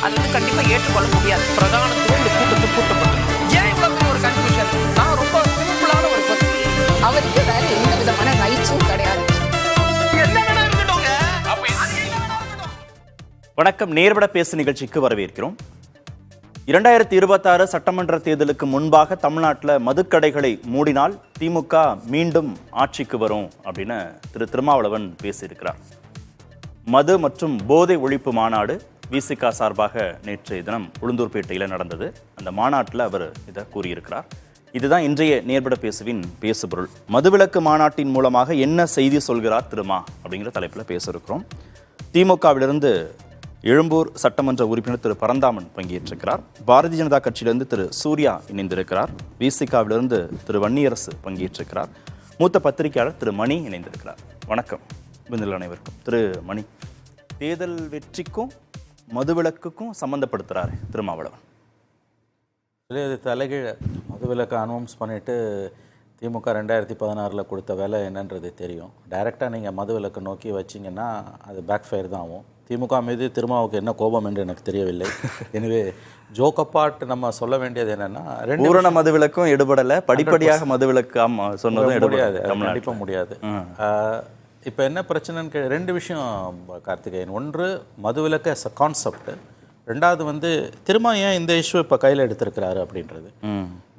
அது வந்து கண்டிப்பா ஏற்றுக்கொள்ள முடியாது. பிரதானத்துல இந்த கூட்டத்துக்கு கூட்டப்பட்டது. ஏன் இவ்வளவு பெரிய ஒரு கன்ஃபியூஷன்? நான் ரொம்ப சிம்பிளான ஒரு பர்சன். அவருக்கு வேற எந்த விதமான ரைட்ஸும் கிடையாது. வணக்கம். நேர்பட பேசு நிகழ்ச்சிக்கு வரவேற்கிறோம். 2026 சட்டமன்ற தேர்தலுக்கு முன்பாக தமிழ்நாட்டில் மதுக்கடைகளை மூடினால் திமுக மீண்டும் ஆட்சிக்கு வரும் அப்படின்னு திரு திருமாவளவன் பேசியிருக்கிறார். மது மற்றும் போதை ஒழிப்பு மாநாடு விசிக சார்பாக நேற்றைய தினம் உளுந்தூர்பேட்டையில் நடந்தது. அந்த மாநாட்டில் அவர் இதை கூறியிருக்கிறார். இதுதான் இன்றைய நேர்பட பேசுவின் பேசுபொருள். மதுவிலக்கு மாநாட்டின் மூலமாக என்ன செய்தி சொல்கிறார் திருமா அப்படிங்கிற தலைப்பில் பேச இருக்கிறோம். திமுகவிலிருந்து எழும்பூர் சட்டமன்ற உறுப்பினர் திரு பரந்தாமன் பங்கேற்றிருக்கிறார். பாரதிய ஜனதா கட்சியிலிருந்து திரு சூர்யா இணைந்திருக்கிறார். விசிகாவிலிருந்து திரு வன்னியரசு பங்கேற்றிருக்கிறார். மூத்த பத்திரிகையாளர் திரு மணி இணைந்திருக்கிறார். வணக்கம் விருந்தில் அனைவருக்கும். திரு மணி, தேர்தல் வெற்றிக்கும் மதுவிலக்குக்கும் சம்பந்தப்படுத்துகிறாரு திருமாவளவன். இது தலைகீழ மதுவிலக்கு அனௌன்ஸ் பண்ணிவிட்டு திமுக 2016 கொடுத்த வேலை என்னன்றது தெரியும். டைரெக்டாக நீங்கள் மதுவிலக்கு நோக்கி வச்சிங்கன்னா அது பேக் ஃபயர் தான் ஆகும். திமுக மீது திருமாவுக்கு என்ன கோபம் என்று எனக்கு தெரியவில்லை. எனவே ஜோக் அப்பார்ட் நம்ம சொல்ல வேண்டியது என்னென்னா, பூரண மதுவிலக்கும் எடுபடலை, படிப்படியாக மதுவிலக்கு சொன்னதும் முடியாது, கண்டிப்பாக முடியாது. இப்போ என்ன பிரச்சனைன்னு ரெண்டு விஷயம் கார்த்திகேயன். ஒன்று, மதுவிலக்கு as a கான்செப்ட். ரெண்டாவது வந்து திரும்ப ஏன் இந்த இஷ்யூ இப்போ கையில் எடுத்திருக்கிறாரு அப்படின்றது.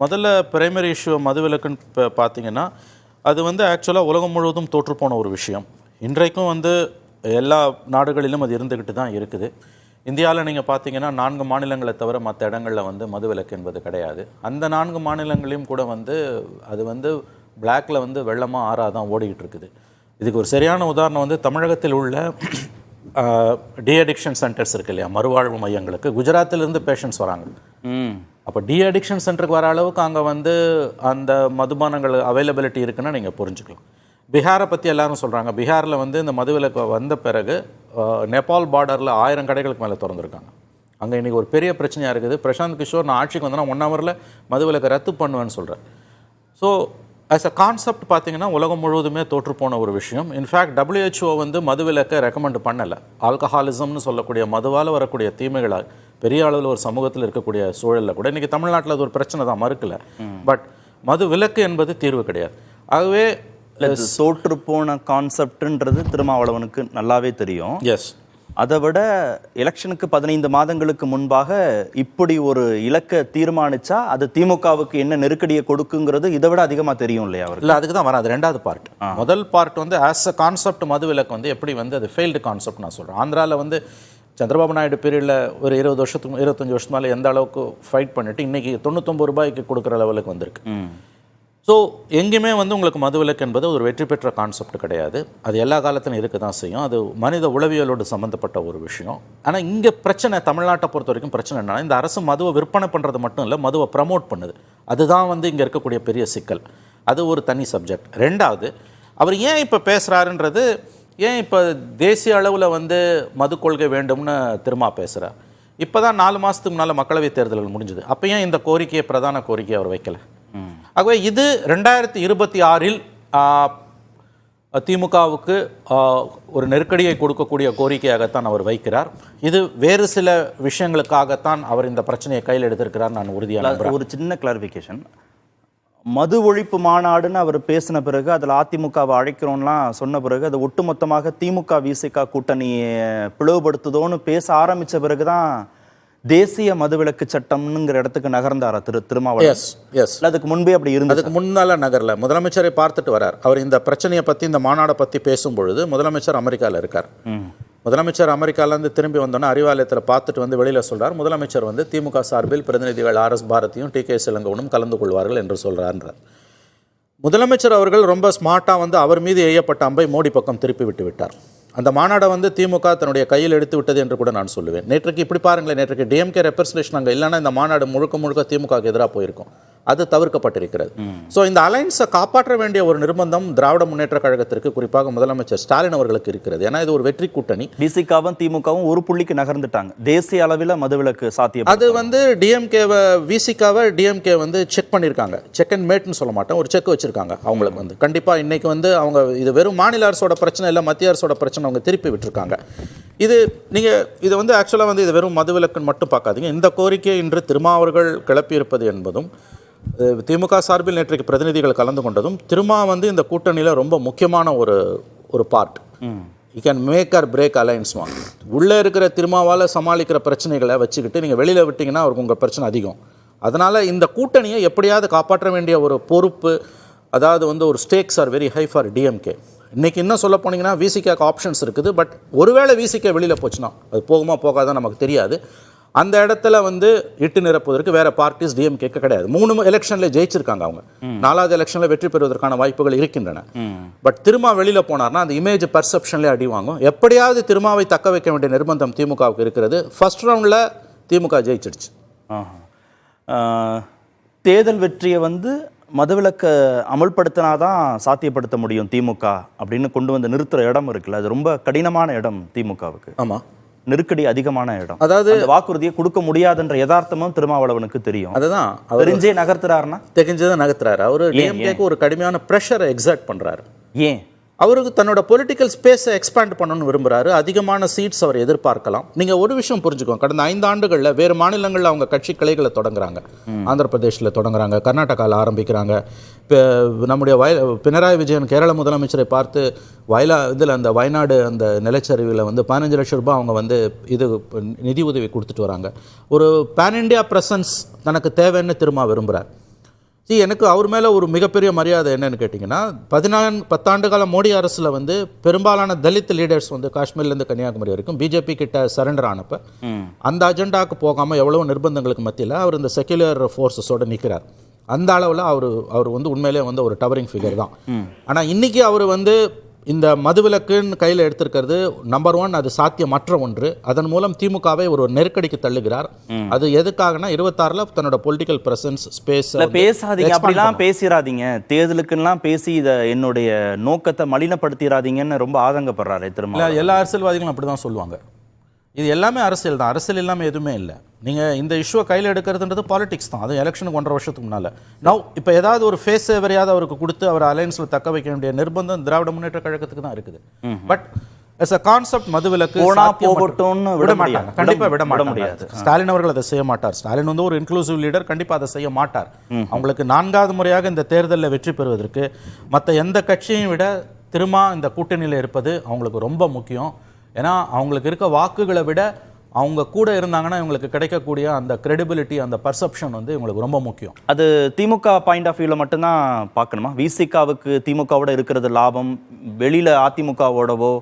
முதல்ல பிரைமரி இஷ்யூ மதுவிலக்குன்னு இப்போ பார்த்தீங்கன்னா, அது வந்து ஆக்சுவலாக உலகம் முழுவதும் தோற்றுப்போன ஒரு விஷயம். இன்றைக்கும் வந்து எல்லா நாடுகளிலும் அது இருந்துக்கிட்டு தான் இருக்குது. இந்தியாவில் நீங்கள் பார்த்தீங்கன்னா 4 மாநிலங்களை தவிர மற்ற இடங்களில் வந்து மதுவிலக்கு என்பது கிடையாது. அந்த 4 மாநிலங்களையும் கூட வந்து அது வந்து பிளாக்கில் வந்து வெள்ளமாக ஆறாக தான் ஓடிக்கிட்டு இருக்குது. இதுக்கு ஒரு சரியான உதாரணம் வந்து தமிழகத்தில் உள்ள அடிக்ஷன் சென்டர்ஸ் இருக்கு இல்லையா, மறுவாழ்வு மையங்களுக்கு குஜராத்திலிருந்து பேஷண்ட்ஸ் வராங்க. அப்போ அடிக்ஷன் சென்டருக்கு வர அளவுக்கு அங்கே வந்து அந்த மதுபானங்கள் அவைலபிலிட்டி இருக்குன்னு நீங்கள் புரிஞ்சுக்கலாம். பீகாரை பற்றி எல்லாரும் சொல்கிறாங்க. பீகாரில் வந்து இந்த மதுவிலக்கு வந்த பிறகு நேபாள் பார்டரில் 1000 கடைகளுக்கு மேலே திறந்துருக்காங்க. அங்கே இன்றைக்கி ஒரு பெரிய பிரச்சனையாக இருக்குது. பிரசாந்த் கிஷோர் நான் ஆட்சிக்கு வந்தேன்னா 1 ஹவரில் மதுவிலக்கை ரத்து பண்ணுவேன்னு சொல்கிறேன். ஸோ ஆஸ் அ கான்செப்ட் பார்த்தீங்கன்னா உலகம் முழுவதுமே தோற்றுப்போன ஒரு விஷயம். இன்ஃபேக்ட் WHO வந்து மதுவிலக்கை ரெக்கமெண்ட் பண்ணலை. ஆல்கஹாலிசம்னு சொல்லக்கூடிய மதுவால் வரக்கூடிய தீமைகளாக பெரிய அளவில் ஒரு சமூகத்தில் இருக்கக்கூடிய சூழலில் கூட இன்றைக்கி தமிழ்நாட்டில் அது ஒரு பிரச்சனை தான், மறுக்கலை. பட் மது விலக்கு என்பது தீர்வு கிடையாது. ஆகவே தோற்று போன கான்செப்ட்ன்றது திருமாவளவனுக்கு நல்லாவே தெரியும். எஸ், அதை விட எலெக்ஷனுக்கு 15 மாதங்களுக்கு முன்பாக இப்படி ஒரு இலக்கை தீர்மானிச்சா அது திமுகவுக்கு என்ன நெருக்கடியை கொடுக்குங்கிறது இதை விட அதிகமாக தெரியும் இல்லையா அவர்? இல்லை, அதுக்கு தான் வராது. ரெண்டாவது பார்ட். முதல் பார்ட் வந்து ஆஸ் அ கான்செப்ட் மதுவிலக்கு வந்து எப்படி வந்து அது ஃபெயில்டு கான்செப்ட் நான் சொல்கிறேன். ஆந்திராவில் வந்து சந்திரபாபு நாயுடு பீரியடில் ஒரு 20 வருஷத்துக்கு 25 வருஷத்து மேலே எந்த அளவுக்கு ஃபைட் பண்ணிவிட்டு இன்றைக்கி 99 ரூபாய்க்கு கொடுக்குற லெவலுக்கு வந்திருக்கு. ஸோ எங்கேயுமே வந்து உங்களுக்கு மதுவிலக்கு என்பது ஒரு வெற்றி பெற்ற கான்செப்ட் கிடையாது. அது எல்லா காலத்திலும் இருக்க தான் செய்யும். அது மனித உளவியலோடு சம்மந்தப்பட்ட ஒரு விஷயம். ஆனால் இங்கே பிரச்சனை, தமிழ்நாட்டை பொறுத்த வரைக்கும் பிரச்சனை என்னன்னா, இந்த அரசு மதுவை விற்பனை பண்ணுறது மட்டும் இல்லை, மதுவை ப்ரமோட் பண்ணுது. அதுதான் வந்து இங்கே இருக்கக்கூடிய பெரிய சிக்கல். அது ஒரு தனி சப்ஜெக்ட். ரெண்டாவது, அவர் ஏன் இப்போ பேசுகிறாருன்றது, ஏன் இப்போ தேசிய அளவில் வந்து மது கொள்கை வேண்டும்னு திரும்ப பேசுகிறார். இப்போ தான் 4 மாதத்துக்கு முன்னால் மக்களவைத் தேர்தல்கள் முடிஞ்சுது. அப்போ ஏன் இந்த கோரிக்கையை பிரதான கோரிக்கையை அவர் வைக்கலை? ஆகவே இது 2026 திமுகவுக்கு ஒரு நெருக்கடியை கொடுக்கக்கூடிய கோரிக்கையாகத்தான் அவர் வைக்கிறார். இது வேறு சில விஷயங்களுக்காகத்தான் அவர் இந்த பிரச்சனையை கையில் எடுத்திருக்கிறார். நான் உறுதியாக ஒரு சின்ன கிளாரிஃபிகேஷன். மது ஒழிப்பு மாநாடுன்னு அவர் பேசின பிறகு அதில் அதிமுகவை அழைக்கிறோம்லாம் சொன்ன பிறகு அது ஒட்டுமொத்தமாக திமுக விசிக கூட்டணியை பிளவுபடுத்துதோன்னு பேச ஆரம்பித்த பிறகு தான் தேசிய மதுவிலக்கு சட்டம்ங்கிற இடத்துக்கு நகர்ந்தாரா திருமாவளவன்? எஸ், அதுக்கு முன்பே அப்படி இருந்தது. அதுக்கு முன்னால நகரில் முதலமைச்சரை பார்த்துட்டு வரார். அவர் இந்த பிரச்சனையை பற்றி, இந்த மாநாடை பற்றி பேசும்பொழுது முதலமைச்சர் அமெரிக்காவில் இருக்கார். முதலமைச்சர் அமெரிக்காவிலேருந்து திரும்பி வந்தோன்னே அறிவாலயத்தில் பார்த்துட்டு வந்து வெளியில் சொல்கிறார், முதலமைச்சர் வந்து திமுக சார்பில் பிரதிநிதிகள் RS பாரதியும் TK சிலங்கோவனும் கலந்து கொள்வார்கள் என்று சொல்கிறார். முதலமைச்சர் அவர்கள் ரொம்ப ஸ்மார்ட்டாக வந்து அவர் மீது எய்யப்பட்ட அம்பை மோடி பக்கம் திருப்பி விட்டு விட்டார். அந்த மாநாடை வந்து திமுக தன்னுடைய கையில் எடுத்து விட்டது என்று கூட நான் சொல்லுவேன். நேற்றுக்கு இப்படி பாருங்களேன், நேற்றுக்கு DMK ரெப்ரசன்டேஷன் அங்கே இல்லைன்னா இந்த மாநாடு முழுக்க திமுகவுக்கு எதிராக போயிருக்கும். அது தவிர்க்கப்பட்டிருக்கிறது. ஸோ இந்த அலைன்ஸை காப்பாற்ற வேண்டிய ஒரு நிர்பந்தம் திராவிட முன்னேற்ற கழகத்திற்கு, குறிப்பாக முதலமைச்சர் ஸ்டாலின் அவர்களுக்கு இருக்கிறது. ஏன்னா இது ஒரு வெற்றி கூட்டணி. விசிகாவும் திமுகவும் ஒரு புள்ளிக்கு நகர்ந்துட்டாங்க. தேசிய அளவில் மதுவிலக்கு சாத்தியம். அது வந்து டிஎம்கேவை விசிகாவை டிஎம்கே வந்து செக் பண்ணியிருக்காங்க. செக் அண்ட் மேட்னு சொல்ல மாட்டேன், ஒரு செக் வச்சிருக்காங்க அவங்களுக்கு வந்து. கண்டிப்பாக இன்னைக்கு வந்து அவங்க இது வெறும் மாநில அரசோட பிரச்சனை இல்லை, மத்திய அரசோட பிரச்சனை அவங்க திருப்பி விட்டுருக்காங்க. இது நீங்கள் இது வந்து ஆக்சுவலாக வந்து இது வெறும் மதுவிலக்குன்னு மட்டும் பார்க்காதீங்க. இந்த கோரிக்கையை இன்று திருமாவர்கள் கிளப்பியிருப்பது என்பதும் திமுக சார்பில் நேற்றைக்கு பிரதிநிதிகள் கலந்து கொண்டதும் திருமா வந்து இந்த கூட்டணியில் ரொம்ப முக்கியமான ஒரு part. You can make or break alliance. உள்ளே இருக்கிற திருமாவால் சமாளிக்கிற பிரச்சனைகளை வச்சுக்கிட்டு நீங்கள் வெளியில் விட்டிங்கன்னா அவருக்கு உங்கள் பிரச்சனை அதிகம். அதனால் இந்த கூட்டணியை எப்படியாவது காப்பாற்ற வேண்டிய ஒரு பொறுப்பு, அதாவது வந்து ஒரு steaks are very high for DMK. இன்றைக்கி இன்னும் சொல்ல போனீங்கன்னா விசிகாக்கு ஆப்ஷன்ஸ் இருக்குது. பட் ஒருவேளை விசிகே வெளியில் போச்சுன்னா அது போகுமா போகாதான் நமக்கு தெரியாது. அந்த இடத்துல வந்து இட்டு நிரப்புவதற்கு வேற பார்ட்டிஸ் டிஎம்கேக்கு கிடையாது. 3 எலெக்ஷனில் ஜெயிச்சிருக்காங்க அவங்க. 4வது எலெக்ஷனில் வெற்றி பெறுவதற்கான வாய்ப்புகள் இருக்கின்றன. பட் திருமா வெளியில் போனார்னா அந்த இமேஜ் பர்செப்ஷன்லேயே அடி வாங்கும். எப்படியாவது திருமாவை தக்க வைக்க வேண்டிய நிர்பந்தம் திமுகவுக்கு இருக்கிறது. ஃபர்ஸ்ட் ரவுண்டில் திமுக ஜெயிச்சிடுச்சு. தேர்தல் வெற்றியை வந்து மதுவிலக்கை அமல்படுத்தினாதான் சாத்தியப்படுத்த முடியும் திமுக அப்படின்னு கொண்டு வந்து நிறுத்துற இடம் இருக்குல்ல, அது ரொம்ப கடினமான இடம் திமுகவுக்கு. ஆமாம், நெருக்கடி அதிகமான இடம். அதாவது வாக்குறுதியை கொடுக்க முடியாதுன்ற யதார்த்தமும் திருமாவளவனுக்கு தெரியும். அதுதான் தெரிஞ்சே நகர்த்துறாருன்னா தெரிஞ்சதான் நகர்த்துறாரு. அவரு டிஎம்கேக்கு ஒரு கடுமையான ப்ரெஷரை எக்ஸர்ட் பண்றாரு. ஏன்? அவருக்கு தன்னோட பொலிட்டிக்கல் ஸ்பேஸை எக்ஸ்பேண்ட் பண்ணணும்னு விரும்புகிறாரு. அதிகமான சீட்ஸ் அவர் எதிர்பார்க்கலாம். நீங்கள் ஒரு விஷயம் புரிஞ்சுக்கோங்க, கடந்த 5 ஆண்டுகளில் வேறு மாநிலங்களில் அவங்க கட்சி கிளைகளை தொடங்குறாங்க. ஆந்திர பிரதேஷில் தொடங்குறாங்க, கர்நாடகாவில் ஆரம்பிக்கிறாங்க. இப்போ நம்முடைய பினராயி விஜயன் கேரள முதலமைச்சரை பார்த்து இதில் அந்த வயநாடு அந்த நிலச்சரிவில் வந்து 15 லட்சம் ரூபாய் அவங்க வந்து இது நிதி உதவி கொடுத்துட்டு வராங்க. ஒரு பேன் இண்டியா ப்ரெசன்ஸ் தனக்கு தேவைன்னு திரும்ப விரும்புகிறார். எனக்கு அவர் மேலே ஒரு மிகப்பெரிய மரியாதை என்னன்னு கேட்டிங்கன்னா, 10 ஆண்டு கால மோடி அரசில் வந்து பெரும்பாலான தலித் லீடர்ஸ் வந்து காஷ்மீர்லேருந்து கன்னியாகுமரி வரைக்கும் பிஜேபி கிட்ட சரண்டர் ஆனப்போ அந்த அஜெண்டாவுக்கு போகாமல் எவ்வளோ நிர்பந்தங்களுக்கு மத்தியில் அவர் இந்த செக்யுலர் ஃபோர்ஸஸோடு நிற்கிறார். அந்த அளவில் அவர் வந்து உண்மையிலே வந்து ஒரு டவரிங் ஃபிகர் தான். ஆனால் இன்றைக்கி அவர் வந்து இந்த மதுவிலக்குன்னு கையில் எடுத்திருக்கிறது நம்பர் 1, அது சாத்தியமற்ற ஒன்று. அதன் மூலம் திமுகவை ஒரு நெருக்கடிக்கு தள்ளுகிறார். அது எதுக்காகனா 26ல் தன்னோட பொலிட்டிக்கல் பிரசன்ஸ் ஸ்பேஸ் பேசாதீங்க, அப்படிலாம் பேசிடாதீங்க, தேர்தலுக்குலாம் பேசி இதை என்னுடைய நோக்கத்தை மலினப்படுத்திடாதீங்கன்னு ரொம்ப ஆதங்கப்படுறாரு திரும்ப. எல்லா அரசியல்வாதிகளும் அப்படி தான் சொல்லுவாங்க. இது எல்லாமே அரசியல் தான், அரசியல் இல்லாமல் எதுவுமே இல்லை. நீங்கள் இந்த இஷ்யூவை கையில் எடுக்கிறதுன்றது பாலிடிக்ஸ் தான். அது எலெக்ஷனுக்கு 1.5 வருஷத்துக்கு முன்னால். இப்போ ஏதாவது ஒரு ஃபேஸ் சேவரையாவது அவருக்கு கொடுத்து அவர் அலையன்ஸில் தக்க வைக்க வேண்டிய நிர்பந்தம் திராவிட முன்னேற்ற கழகத்துக்கு தான் இருக்குது. பட் as a கான்செப்ட் மதுவிலக்கு போகட்டும்னு விட மாட்டாங்க, கண்டிப்பாக விட முடியாது. ஸ்டாலின் அவர்கள் அதை செய்ய மாட்டார். ஸ்டாலின் வந்து ஒரு இன்க்ளூசிவ் லீடர், கண்டிப்பாக அதை செய்ய மாட்டார். அவங்களுக்கு 4வது முறையாக இந்த தேர்தலில் வெற்றி பெறுவதற்கு மற்ற எந்த கட்சியையும் விட திரும்ப இந்த கூட்டணியில் இருப்பது அவங்களுக்கு ரொம்ப முக்கியம். ஏன்னா அவங்களுக்கு இருக்க வாக்குகளை விட அவங்க கூட இருந்தாங்கன்னா இவங்களுக்கு கிடைக்கக்கூடிய அந்த கிரெடிபிலிட்டி, அந்த பர்செப்ஷன் வந்து இவங்களுக்கு ரொம்ப முக்கியம். அது திமுக பாயிண்ட் ஆஃப் வியூவில் மட்டும்தான் பார்க்கணுமா? விசிகாவுக்கு திமுகவோட இருக்கிறது லாபம், வெளியில் அதிமுகவோடவோ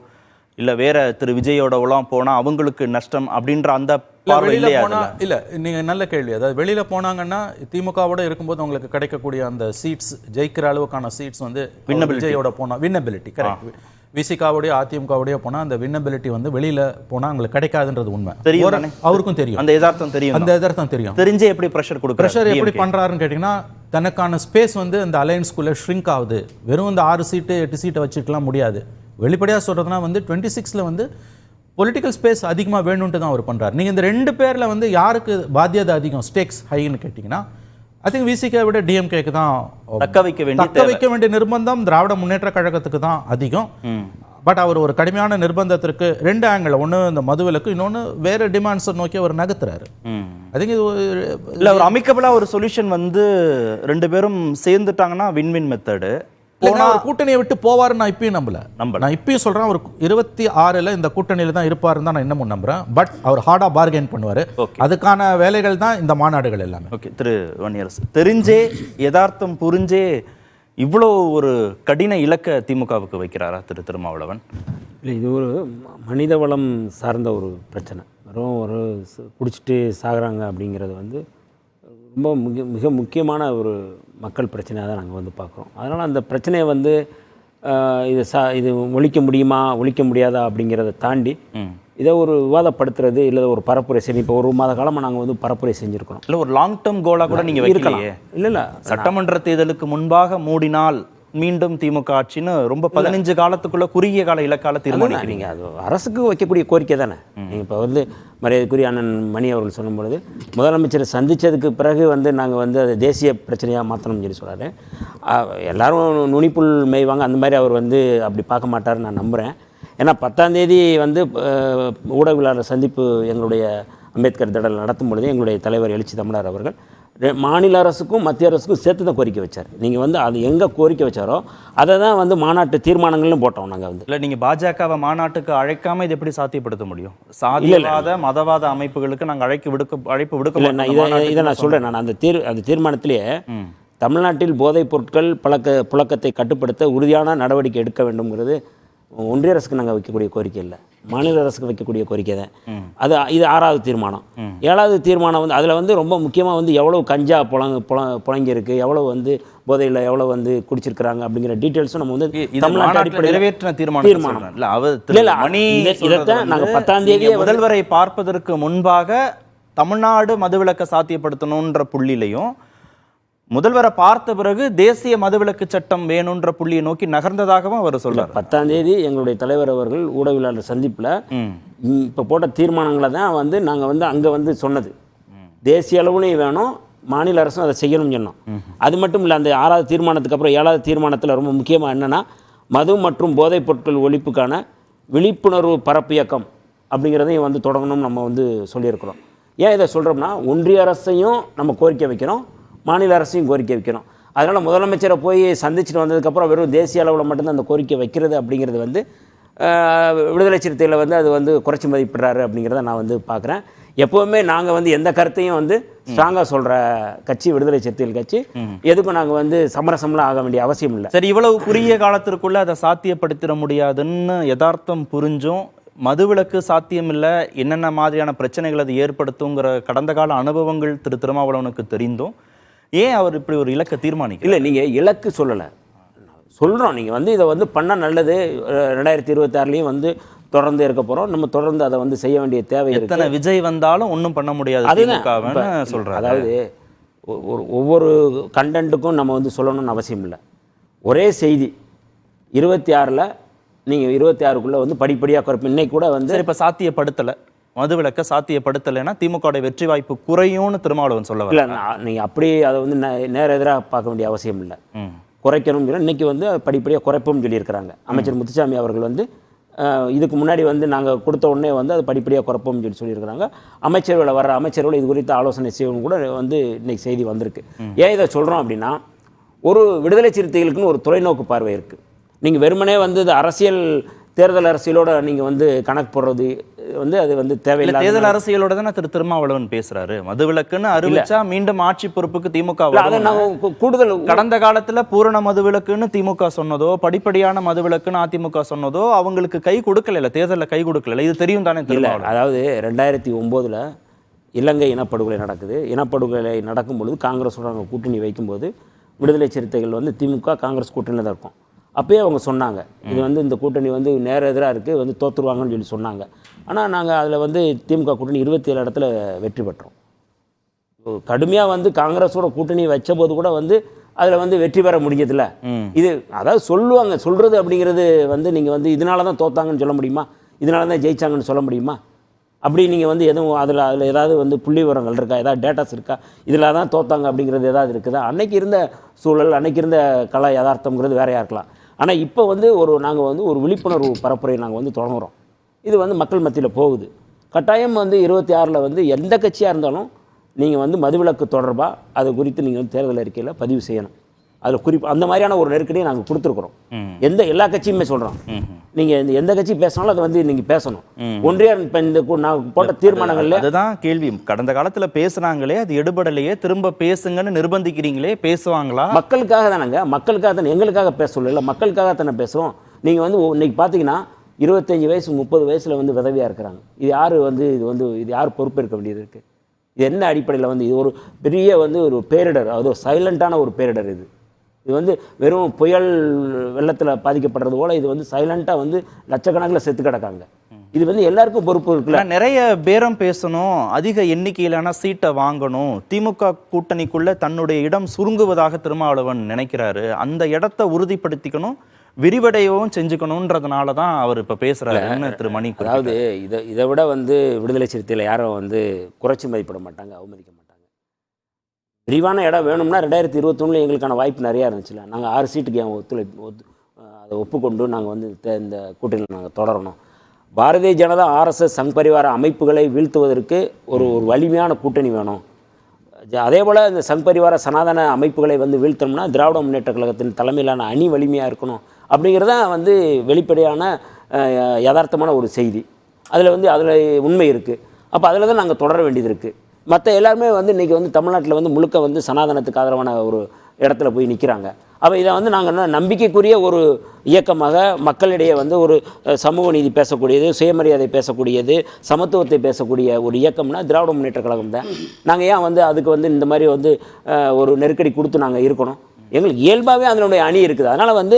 இல்லை வேற திரு விஜயோடவெல்லாம் போனால் அவங்களுக்கு நஷ்டம் அப்படின்ற அந்த வெளியில போனா இல்ல, நீங்க நல்ல கேள்வி. அதாவது வெளியில போனாங்கன்னா திமுகவோட இருக்கும்போது உங்களுக்கு கிடைக்கக்கூடிய அந்த சீட்ஸ், ஜெயிக்கிற அளவுக்கான சீட்ஸ் வந்து விஜயோட போனா வின்னபிலிட்டி கரெக்ட். விசிகாவுடைய அதிமுகவுடைய போனால் அந்த வின்னபிலிட்டி வந்து வெளியில் போனால் உங்களுக்கு கிடைக்காதுன்றது உண்மை. தெரியும், அவருக்கும் தெரியும், அந்த எதார்த்தம் தெரியும். தெரிஞ்சே எப்படி ப்ரெஷர் எப்படி பண்ணுறாருன்னு கேட்டிங்கன்னா, தனக்கான ஸ்பேஸ் வந்து அந்த அலையன்ஸ்குள்ளே ஷ்ரிங்க் ஆகுது. வெறும் இந்த 6 சீட்டு 8 சீட்டை வச்சுக்கலாம் முடியாது. வெளிப்படையாக சொல்கிறதுனா வந்து 26ல் வந்து பொலிட்டிக்கல் ஸ்பேஸ் அதிகமாக வேணும்ட்டு தான் அவர் பண்ணுறாரு. நீங்கள் இந்த 2 பேரில் வந்து யாருக்கு பாத்தியதை அதிகம், ஸ்டேக்ஸ் ஹைன்னு கேட்டிங்கன்னா, ஐ திங்க் விசிகே விட டிஎம்கேக்கு தான் தக்க வைக்க வேண்டிய நிர்பந்தம் திராவிட முன்னேற்ற கழகத்துக்கு தான் அதிகம். பட் அவர் ஒரு கடுமையான நிர்பந்தத்திற்கு 2 ஆங்கிள், ஒன்று இந்த மதுவிலக்கு, இன்னொன்று வேற டிமாண்ட்ஸை நோக்கி அவர் நகர்த்துறாரு. ஐ திங்க் இல்லை ஒரு அமிக்கபிளா ஒரு சொல்யூஷன் வந்து 2 பேரும் சேர்ந்துட்டாங்கன்னா வின் மெத்தடு. கூட்டணியை விட்டு போவாரு நான் இப்பயும் நம்பல. நான் இப்பயும் சொல்றேன், அவர் 26ல் இந்த கூட்டணியில தான் இருப்பாருன்னு தான் நான் இன்னமும் நம்புறேன். பட் அவர் ஹார்டா பார்கெயின் பண்ணுவாரு. அதுக்கான வேலைகள் தான் இந்த மாநாடுகள் எல்லாமே. ஓகே, திரு வன்னியரசு, தெரிஞ்சே யதார்த்தம் புரிஞ்சே இவ்வளோ ஒரு கடின இலக்க திமுகவுக்கு வைக்கிறாரா திரு திருமாவளவன்? இல்லை, இது ஒரு மனித வளம் சார்ந்த ஒரு பிரச்சனை. வெறும் ஒரு குடிச்சிட்டு சாகுறாங்க அப்படிங்கிறது வந்து ரொம்ப மிக முக்கியமான ஒரு மக்கள் பிரச்சனையாக தான் நாங்கள் வந்து பார்க்குறோம். அதனால் அந்த பிரச்சனையை வந்து இது ஒழிக்க முடியுமா ஒழிக்க முடியாதா அப்படிங்கிறத தாண்டி இதை ஒரு விவாதப்படுத்துறது இல்லை ஒரு பரப்புரை செய்யணும். இப்போ ஒரு மாத காலமாக நாங்கள் வந்து பரப்புரை செஞ்சுருக்கிறோம். இல்லை ஒரு லாங் டேர்ம் கோலாக கூட நீங்கள் வைக்கலையே. இல்லை சட்டமன்ற தேர்தலுக்கு முன்பாக மூடினால் மீண்டும் திமுக ஆட்சின்னு ரொம்ப 15 காலத்துக்குள்ள குறுகிய கால இலக்கால தீர்மானிக்கிறீங்க. அது அரசுக்கு வைக்கக்கூடிய கோரிக்கை தானே. நீங்கள் இப்போ வந்து மரியாதைக்குரிய அண்ணன் மணி அவர்கள் சொல்லும் பொழுது முதலமைச்சரை சந்தித்ததுக்கு பிறகு வந்து நாங்கள் வந்து அதை தேசிய பிரச்சனையாக மாற்றணும்னு சொல்லி சொல்கிறாரு. எல்லாரும் நுனிப்புல் மேய்வாங்க, அந்த மாதிரி அவர் வந்து அப்படி பார்க்க மாட்டார்னு நான் நம்புகிறேன். ஏன்னா 10ஆம் தேதி வந்து ஊடகவியலாளர் சந்திப்பு எங்களுடைய அம்பேத்கர் திடல் நடத்தும் பொழுது எங்களுடைய தலைவர் எழுச்சி தமிழர் அவர்கள் மாநில அரசுக்கும் மத்திய அரசுக்கும் சேர்த்து தான் கோரிக்கை வச்சார். நீங்கள் வந்து அது எங்கே கோரிக்கை வச்சாரோ அதை தான் வந்து மாநாட்டு தீர்மானங்கள்னு போட்டோம் நாங்கள் வந்து. இல்லை நீங்கள் பாஜகவை மாநாட்டுக்கு அழைக்காமல் இது எப்படி சாத்தியப்படுத்த முடியும்? சாதியவாத மதவாத அமைப்புகளுக்கு நாங்கள் அழைப்பு விடுக்க இதை நான் சொல்கிறேன். நான் அந்த தீர்மானத்திலேயே தமிழ்நாட்டில் போதைப் பொருட்கள் புழக்கத்தை கட்டுப்படுத்த உறுதியான நடவடிக்கை எடுக்க வேண்டும்ங்கிறது ஒன்றிய அரசுக்கு நாங்கள் வைக்கக்கூடிய கோரிக்கை இல்லை, மாநில அரசுக்கு வைக்கக்கூடிய கோரிக்கை தான். இது 6வது தீர்மானம். 7வது தீர்மானம் வந்து அதில் வந்து ரொம்ப முக்கியமாக வந்து எவ்வளோ கஞ்சா புழங்கியிருக்கு, எவ்வளோ வந்து போதையில் எவ்வளோ வந்து குடிச்சிருக்கிறாங்க அப்படிங்கிற டீட்டெயில்ஸும் நம்ம வந்து தமிழ்நாட்டு அடிப்படையில் நிறைவேற்றின தீர்மானம். இதைத்தான் நாங்கள் 10ஆம் தேதி முதல்வரை பார்ப்பதற்கு முன்பாக தமிழ்நாடு மதுவிலக்கை சாத்தியப்படுத்தணுன்ற புள்ளிலையும் முதல்வரை பார்த்த பிறகு தேசிய மதுவிலக்கு சட்டம் வேணுன்ற புள்ளியை நோக்கி நகர்ந்ததாகவும் அவர் சொல்றார். 10ஆம் தேதி எங்களுடைய தலைவர் அவர்கள் ஊடகவியலாளர் சந்திப்பில் இப்போ போட்ட தீர்மானங்களை தான் வந்து நாங்கள் வந்து அங்கே வந்து சொன்னது. தேசிய அளவுலையும் வேணும், மாநில அரசும் அதை செய்யணும்னு சொன்னோம். அது மட்டும் இல்லை, அந்த 6வது தீர்மானத்துக்கு அப்புறம் 7வது தீர்மானத்தில் ரொம்ப முக்கியமாக என்னென்னா மது மற்றும் போதைப் பொருட்கள் ஒழிப்புக்கான விழிப்புணர்வு பரப்பு இயக்கம் அப்படிங்கிறதையும் வந்து தொடங்கணும்னு நம்ம வந்து சொல்லியிருக்கிறோம். ஏன் இதை சொல்கிறோம்னா ஒன்றிய அரசையும் நம்ம கோரிக்கை வைக்கிறோம், மாநில அரசையும் கோரிக்கை வைக்கிறோம். அதனால் முதலமைச்சரை போய் சந்திச்சுட்டு வந்ததுக்கப்புறம் வெறும் தேசிய அளவில் மட்டும்தான் அந்த கோரிக்கை வைக்கிறது அப்படிங்கிறது வந்து விடுதலை சிறுத்தைகளை வந்து அது வந்து குறைச்சி மதிப்பிடுறாரு அப்படிங்கிறத நான் வந்து பார்க்குறேன். எப்போவுமே நாங்கள் வந்து எந்த கருத்தையும் வந்து ஸ்ட்ராங்காக சொல்கிற கட்சி விடுதலை சிறுத்தைகள் கட்சி. எதுக்கும் நாங்கள் வந்து சமரசம்லாம் ஆக வேண்டிய அவசியம் இல்லை. சரி, இவ்வளவு குறுகிய காலத்திற்குள்ளே அதை சாத்தியப்படுத்திட முடியாதுன்னு யதார்த்தம் புரிஞ்சும் மதுவிலக்கு சாத்தியம் இல்லை, என்னென்ன மாதிரியான பிரச்சனைகள் அது ஏற்படுத்துங்கிற கடந்த கால அனுபவங்கள் திருமாவளவனுக்கு தெரிந்தும் ஏன் அவர் இப்படி ஒரு இலக்கை தீர்மானிக்க? இல்லை, நீங்கள் இலக்கு சொல்லலை, சொல்கிறோம். நீங்கள் வந்து இதை வந்து பண்ணால் நல்லது, 2026லையும் வந்து தொடர்ந்து இருக்க போகிறோம், நம்ம தொடர்ந்து அதை வந்து செய்ய வேண்டிய தேவை இருக்கு. எத்தனை விஜய் வந்தாலும் ஒன்றும் பண்ண முடியாது அதுதான் சொல்கிறேன். அதாவது ஒவ்வொரு கண்டென்ட்டுக்கும் நம்ம வந்து சொல்லணும்னு அவசியம் இல்லை. ஒரே செய்தி 26ல் நீங்கள் 26க்குள்ளே வந்து படிப்படியாக குறைப்பு. இன்னைக்கு கூட வந்து இப்போ சாத்தியப்படுத்தலை, மதுவிலக்க சாத்தியப்படுத்தலைன்னா திமுக வெற்றி வாய்ப்பு குறையும்னு திருமாவளவன் சொல்ல இல்லை. நீங்கள் அப்படி அதை வந்து நேர எதிராக பார்க்க வேண்டிய அவசியம் இல்லை. குறைக்கணும் இன்னைக்கு வந்து படிப்படியாக குறைப்பும் சொல்லியிருக்கிறாங்க. அமைச்சர் முத்துசாமி அவர்கள் வந்து இதுக்கு முன்னாடி வந்து நாங்கள் கொடுத்த உடனே வந்து அது படிப்படியாக குறைப்போம்னு சொல்லியிருக்கிறாங்க. அமைச்சர்களை வர்ற அமைச்சர்கள் இது குறித்து ஆலோசனை செய்யணும் கூட வந்து இன்னைக்கு செய்தி வந்திருக்கு. ஏன் இதை சொல்கிறோம் அப்படின்னா ஒரு விடுதலை சிறுத்தைகளுக்குன்னு ஒரு தொலைநோக்கு பார்வை இருக்குது. நீங்கள் வெறுமனே வந்து அரசியல் தேர்தல் அரசியலோட நீங்கள் வந்து கணக்கு போடுறது வந்து அது வந்து தேவையில்லை. தேர்தல் அரசியலோட தான் திருமாவளவன் பேசுறாரு. மதுவிலக்குன்னு அறிவிச்சா மீண்டும் ஆட்சி பொறுப்புக்கு திமுக கூடுதல் கடந்த காலத்துல பூரண மதுவிலக்குன்னு திமுக சொன்னதோ படிப்படியான மதுவிலக்குன்னு அதிமுக சொன்னதோ அவங்களுக்கு கை கொடுக்கல, தேர்தலில் கை கொடுக்கல. இது தெரியும் தானே? இல்லை, அதாவது 2009 இலங்கை இனப்படுகொலை நடக்குது. இனப்படுகொலை நடக்கும் பொழுது காங்கிரஸோட கூட்டணி வைக்கும்போது விடுதலை சிறுத்தைகள் வந்து திமுக காங்கிரஸ் கூட்டணியில் தான் இருக்கும். அப்போயே அவங்க சொன்னாங்க இது வந்து இந்த கூட்டணி வந்து நேர எதிராக இருக்குது, வந்து தோற்றுருவாங்கன்னு சொல்லி சொன்னாங்க. ஆனால் நாங்கள் அதில் வந்து திமுக கூட்டணி 27 இடத்துல வெற்றி பெற்றோம். கடுமையாக வந்து காங்கிரஸோட கூட்டணி வச்ச போது கூட வந்து அதில் வந்து வெற்றி பெற முடிஞ்சதில்ல. இது அதாவது சொல்லுவாங்க, சொல்கிறது அப்படிங்கிறது வந்து நீங்கள் வந்து இதனால தான் தோத்தாங்கன்னு சொல்ல முடியுமா, இதனால தான் ஜெயிச்சாங்கன்னு சொல்ல முடியுமா? அப்படி நீங்கள் வந்து எதுவும் அதில் ஏதாவது வந்து புள்ளி விவரங்கள் இருக்கா, ஏதாவது டேட்டாஸ் இருக்கா, இதில் தான் தோத்தாங்க அப்படிங்கிறது ஏதாவது இருக்குதா? அன்னைக்கு இருந்த சூழல், அன்னைக்கு இருந்த கலை யதார்த்தங்கிறது வேறையாக இருக்கலாம். ஆனால் இப்போ வந்து நாங்கள் வந்து ஒரு விழிப்புணர்வு பரப்புரை நாங்கள் வந்து தொடங்குகிறோம். இது வந்து மக்கள் மத்தியில் போகுது. கட்டாயம் வந்து 26ல் வந்து எந்த கட்சியாக இருந்தாலும் நீங்கள் வந்து மதுவிலக்கு தொடர்பாக அது குறித்து நீங்கள் வந்து தேர்தல் அறிக்கையில் பதிவு செய்யணும். அதில் அந்த மாதிரியான ஒரு நெருக்கடியை நாங்கள் கொடுத்துருக்குறோம். எல்லா கட்சியுமே சொல்கிறோம். நீங்கள் எந்த கட்சி பேசினாலும் அதை வந்து நீங்கள் பேசணும். ஒன்றிய இந்த நான் போட்ட தீர்மானங்கள்ல அதுதான் கேள்வி. கடந்த காலத்தில் பேசுனாங்களே, அது எடுபடலையே, திரும்ப பேசுங்கன்னு நிர்பந்திக்கிறீங்களே, பேசுவாங்களா? மக்களுக்காக தானேங்க, மக்களுக்காக தானே, எங்களுக்காக பேச சொல்லல, மக்களுக்காக தானே பேசுகிறோம். நீங்கள் வந்து இன்னைக்கு பார்த்தீங்கன்னா 25 வயசு 30 வயசில் வந்து விதவியாக இருக்கிறாங்க. இது யார் பொறுப்பேற்க வேண்டியது இருக்குது? இது என்ன அடிப்படையில் வந்து இது ஒரு பெரிய வந்து ஒரு பேரிடர், அது ஒரு சைலண்ட்டான ஒரு பேரிடர். இது வந்து வெறும் புயல் வெள்ளத்தில் பாதிக்கப்படுறது போல் இது வந்து சைலண்ட்டாக வந்து லட்சக்கணக்கில் செத்து கிடக்காங்க. இது வந்து எல்லாருக்கும் பொறுப்பு இருக்குல்ல. நிறைய பேரம் பேசணும், அதிக எண்ணிக்கையிலான சீட்டை வாங்கணும், திமுக கூட்டணிக்குள்ள தன்னுடைய இடம் சுருங்குவதாக திருமாவளவன் நினைக்கிறாரு, அந்த இடத்தை உறுதிப்படுத்திக்கணும், விரிவடையவும் செஞ்சுக்கணுன்றதுனால தான் அவர் இப்போ பேசுகிறாருன்னு திரு மணி. அதாவது இதை விட வந்து விடுதலை சிறுத்தையில் யாரும் வந்து குறைச்சி மதிப்பிட மாட்டாங்க, அவமதிக்க மாட்டாங்க. விரிவான இடம் வேணும்னா 2021 எங்களுக்கான வாய்ப்பு நிறையா இருந்துச்சுல. நாங்கள் 6 சீட்டுக்கு அதை ஒப்புக்கொண்டு நாங்கள் வந்து இந்த கூட்டணியில் நாங்கள் தொடரணும். பாரதிய ஜனதா RSS சங் பரிவார அமைப்புகளை வீழ்த்துவதற்கு ஒரு வலிமையான கூட்டணி வேணும். அதே போல் இந்த சங் பரிவார சனாதன அமைப்புகளை வந்து வீழ்த்தணும்னா திராவிட முன்னேற்ற கழகத்தின் தலைமையிலான அணி வலிமையாக இருக்கணும் அப்படிங்கிறது தான் வந்து வெளிப்படையான யதார்த்தமான ஒரு செய்தி. அதில் உண்மை இருக்குது. அப்போ அதில் தான் நாங்கள் தொடர வேண்டியது இருக்குது. மற்ற எல்லாருமே வந்து இன்றைக்கி வந்து தமிழ்நாட்டில் வந்து முழுக்க வந்து சனாதனத்துக்கு ஆதரவான ஒரு இடத்துல போய் நிற்கிறாங்க. அப்போ இதை வந்து நாங்கள் நம்பிக்கைக்குரிய ஒரு இயக்கமாக மக்களிடையே வந்து ஒரு சமூக நீதி பேசக்கூடியது, சுயமரியாதை பேசக்கூடியது, சமத்துவத்தை பேசக்கூடிய ஒரு இயக்கம்னா திராவிட முன்னேற்ற கழகம் தான். நாங்கள் ஏன் வந்து அதுக்கு வந்து இந்த மாதிரி வந்து ஒரு நெருக்கடி கொடுத்து நாங்கள் இருக்கணும்? எங்களுக்கு இயல்பாகவே அதனுடைய அணி இருக்குது. அதனால் வந்து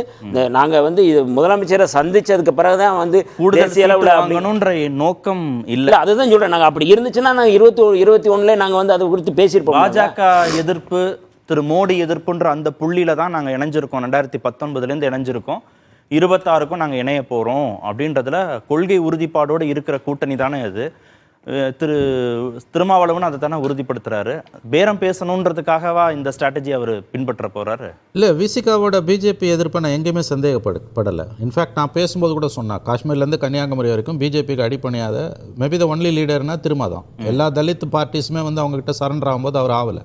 நாங்கள் வந்து இது முதலமைச்சரை சந்தித்ததுக்கு பிறகு தான் வந்து தேசிய அளவில் வாங்கணுன்ற நோக்கம் இல்லை. அதுதான் சொல்கிறேன். நாங்கள் அப்படி இருந்துச்சுன்னா நாங்கள் 21 நாங்கள் வந்து அதை குறித்து பேசியிருப்போம். பாஜக எதிர்ப்பு, திரு மோடி எதிர்ப்புன்ற அந்த புள்ளியில தான் நாங்கள் இணைஞ்சிருக்கோம். 2019 இணைஞ்சிருக்கோம். 26க்கும் நாங்கள் இணைய போகிறோம் அப்படின்றதுல கொள்கை உறுதிப்பாடோடு இருக்கிற கூட்டணி தானே அது. திரு திருமாவளவன் அதை தானே உறுதிப்படுத்துறாரு. பேரம் பேசணுன்றதுக்காகவா இந்த ஸ்ட்ராட்டஜி அவர் பின்பற்ற போறாரு? இல்லை, விசிகாவோட பிஜேபி எதிர்ப்பை நான் எங்கேயுமே சந்தேகப்படலை. இன்ஃபேக்ட் நான் பேசும்போது கூட சொன்னேன், காஷ்மீர்லேருந்து கன்னியாகுமரி வரைக்கும் பிஜேபிக்கு அடிப்பணியாத மேபி த ஒன்லி லீடர்னா திருமா தான். எல்லா தலித் பார்ட்டிஸுமே வந்து அவங்ககிட்ட சரண்டர் ஆகும்போது அவர் ஆகலை.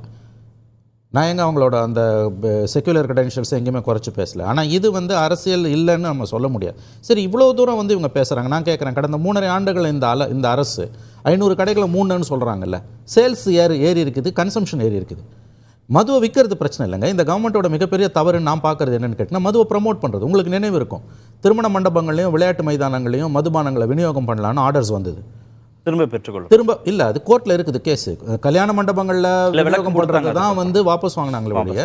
நான் எங்கே அவங்களோட அந்த செக்யுலர் கிரெடென்ஷியல்ஸ் எங்கேயுமே குறைச்சி பேசலை. ஆனால் இது வந்து அரசியல் இல்லைன்னு நம்ம சொல்ல முடியாது. சரி, இவ்வளோ தூரம் வந்து இவங்க பேசுகிறாங்க. நான் கேட்குறேன், கடந்த 3.5 ஆண்டுகள் இந்த அரசு 500 கடைகளை 3ன்னு சொல்கிறாங்கல்ல, சேல்ஸ் ஏறி இருக்குது, கன்சம்ஷன் ஏறி இருக்குது. மதுவை விற்கிறது பிரச்சனை இல்லைங்க. இந்த கவர்மெண்ட்டோட மிகப்பெரிய தவறுன்னு நான் பார்க்குறது என்னென்னு கேட்டிங்கன்னா, மதுவை ப்ரமோட் பண்ணுறது. உங்களுக்கு நினைவு இருக்கும், திருமண மண்டபங்களையும் விளையாட்டு மைதானங்களையும் மதுபானங்களை விநியோகம் பண்ணலான்னு ஆர்டர்ஸ் வந்தது. திரும்ப இல்லை, அது கோர்ட்டில் இருக்குது கேஸு. கல்யாண மண்டபங்களில் விளக்கம் போடுறாங்க தான் வந்து வாபஸ் வாங்கினாங்களே ஒழிய,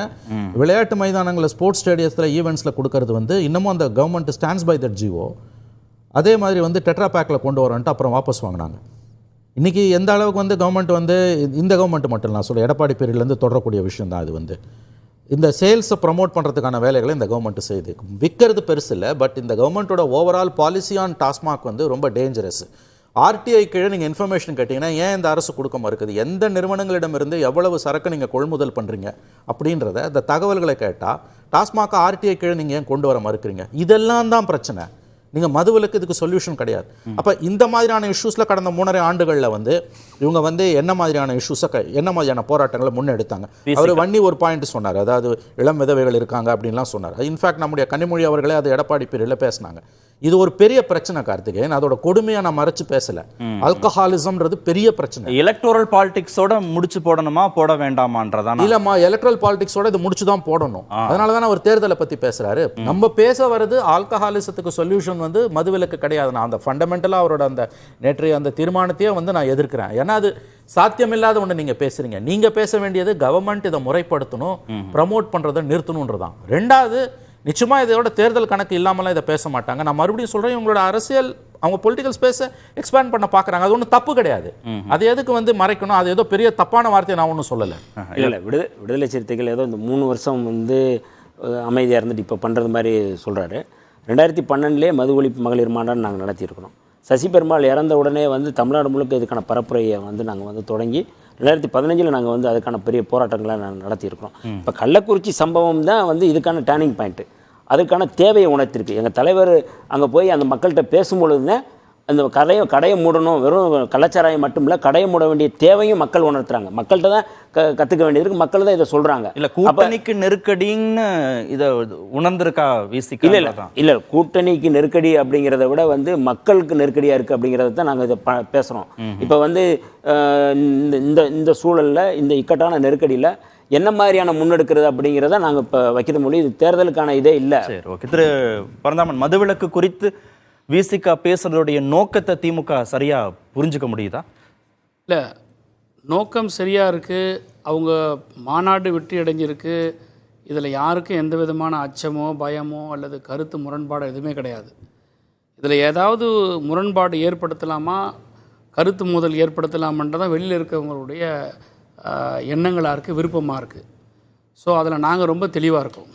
விளையாட்டு மைதானங்களில் ஸ்போர்ட்ஸ் ஸ்டேடியத்தில் ஈவெண்ட்ஸில் கொடுக்கறது வந்து இன்னமும் அந்த government stands by that GO. அதே மாதிரி வந்து டெட்ரா பேக்கில் கொண்டு வரன்ட்டு அப்புறம் வாபஸ் வாங்கினாங்க. இன்றைக்கி எந்த அளவுக்கு வந்து கவர்மெண்ட் வந்து இந்த கவர்மெண்ட் மட்டும் நான் சொல்ல எடப்பாடி பீரியட்லேருந்து தொடரக்கூடிய விஷயம் தான். அது வந்து இந்த சேல்ஸை ப்ரமோட் பண்ணுறதுக்கான வேலைகளை இந்த கவர்மெண்ட் செய்யுது. விற்கிறது பெருசு இல்லை, பட் இந்த கவர்மெண்ட்டோட ஓவரால் பாலிசி ஆன் டாஸ்மாக் வந்து ரொம்ப டேஞ்சரஸ். ஆர்டிஐ கீழே நீங்கள் இன்ஃபர்மேஷன் கேட்டிங்கன்னா ஏன் இந்த அரசு கொடுக்க மறுக்குது, எந்த நிறுவனங்களிடமிருந்து எவ்வளவு சரக்கு நீங்கள் கொள்முதல் பண்ணுறீங்க அப்படின்றத இந்த தகவல்களை கேட்டால் டாஸ்மாக் ஆர்டிஐ கீழே நீங்கள் ஏன் கொண்டு வர மறுக்கிறீங்க, இதெல்லாம் தான் பிரச்சனை. நீங்கள் மதுவிலக்கு இதுக்கு சொல்யூஷன் கிடையாது. அப்போ இந்த மாதிரியான இஷ்யூஸில் கடந்த 3.5 ஆண்டுகளில் வந்து இவங்க வந்து என்ன மாதிரியான இஷ்யூஸை என்ன மாதிரியான போராட்டங்களை முன்னெடுத்தாங்க. அவர் வன்னி ஒரு பாயிண்ட் சொன்னார், அதாவது இளம் விதவைகள் இருக்காங்க அப்படின்லாம் சொன்னார். இன்ஃபேக்ட் நம்முடைய கனிமொழி அவர்களே அது எடப்பாடி பீரியடில் பேசினாங்க. இது ஒரு பெரிய பிரச்சனை கார்த்திகேயன், அதோட கொடுமையை நான் மறைச்சு பேசல. ஆல்கஹாலிசம்ன்றது பெரிய பிரச்சனை. எலக்டோரல் பாலிடிக்ஸோட முடிச்சு போடணுமா போட வேண்டாமான்றதா? இல்லம்மா, எலக்ட்ரல் பாலிடிக்ஸோட இது முடிச்சு தான் போடணும். அதனால தான் அவர் தேர்தலை பத்தி பேசுறாரு. நம்ம பேச வர்றது ஆல்கஹாலிசத்துக்கு சொல்யூஷன் வந்து மதுவிலக்கு கிடையாது. நான் அந்த ஃபண்டமெண்டலா அவரோட அந்த நேற்றைய அந்த தீர்மானத்தையே வந்து நான் எதிர்க்கிறேன். ஏன்னா அது சாத்தியமில்லாத ஒன்று நீங்க பேசுறீங்க. நீங்க பேச வேண்டியது கவர்மெண்ட் இதை முறைப்படுத்தணும், ப்ரமோட் பண்றதை நிறுத்தணுன்றதான். ரெண்டாவது, நிச்சயமா இதோட தேர்தல் கணக்கு இல்லாமலாம் இதை பேச மாட்டாங்க. நான் மறுபடியும் சொல்றேன், இவங்களோட அரசியல் அவங்க பொலிட்டிக்கல் ஸ்பேஸை எக்ஸ்பேண்ட் பண்ண பார்க்குறாங்க. அது ஒன்றும் தப்பு கிடையாது. அது எதுக்கு வந்து மறைக்கணும்? அது ஏதோ பெரிய தப்பான வார்த்தையை நான் ஒன்றும் சொல்லலை. இல்லை, விடுதலை சிறுத்தைகள் ஏதோ இந்த 3 வருஷம் வந்து அமைதியாக இருந்துட்டு இப்போ பண்ணுறது மாதிரி சொல்கிறாரு. 2012 மது ஒழிப்பு மகளிர் மாநாடு நாங்கள் நடத்தியிருக்கிறோம். சசி பெருமாள் இறந்த உடனே வந்து தமிழ்நாடு முழுக்க இதுக்கான பரப்புரையை வந்து நாங்கள் வந்து தொடங்கி 2015 நாங்கள் வந்து அதுக்கான பெரிய போராட்டங்களை நாங்கள் நடத்தியிருக்கிறோம். இப்போ கள்ளக்குறிச்சி சம்பவம் தான் வந்து இதுக்கான டேர்னிங் பாயிண்ட்டு. அதுக்கான தேவையை உணர்த்திருக்கு. எங்கள் தலைவர் அங்கே போய் அந்த மக்கள்கிட்ட பேசும்பொழுது தான் அந்த கடையை மூடணும், வெறும் கலாச்சாரம் மட்டும் இல்லை, கடையை மூட வேண்டிய தேவையும் மக்கள் உணர்த்துறாங்க. மக்கள்கிட்ட தான் கற்றுக்க வேண்டியது, மக்கள் தான் இதை சொல்கிறாங்க. இல்லை, கூட்டணிக்கு நெருக்கடின்னு இதை உணர்ந்திருக்கா விசிக? இல்லை, கூட்டணிக்கு நெருக்கடி அப்படிங்கிறத விட வந்து மக்களுக்கு நெருக்கடியாக இருக்குது அப்படிங்கிறத தான் நாங்கள் இதை பேசுகிறோம். இப்போ வந்து இந்த சூழலில், இந்த இக்கட்டான நெருக்கடியில் என்ன மாதிரியான முன்னெடுக்கிறது அப்படிங்கிறத நாங்கள் இப்போ வைக்கிறது முடியும். இது தேர்தலுக்கான இதே இல்லை. சரி, ஓகே. திரு பரந்தாமன், மதுவிலக்கு குறித்து விசிக பேசுறதுடைய நோக்கத்தை திமுக சரியா புரிஞ்சுக்க முடியுதா? இல்லை, நோக்கம் சரியாக இருக்குது. அவங்க மாநாடு வெற்றி அடைஞ்சிருக்கு. இதில் யாருக்கும் எந்த விதமான அச்சமோ பயமோ அல்லது கருத்து முரண்பாடோ எதுவுமே கிடையாது. இதில் ஏதாவது முரண்பாடு ஏற்படுத்தலாமா, கருத்து மோதல் ஏற்படுத்தலாமன்றதான் வெளியில் இருக்கிறவங்களுடைய எண்ணங்களாக இருக்குது, விருப்பமாக இருக்குது. ஸோ அதில் நாங்கள் ரொம்ப தெளிவாக இருக்கோம்.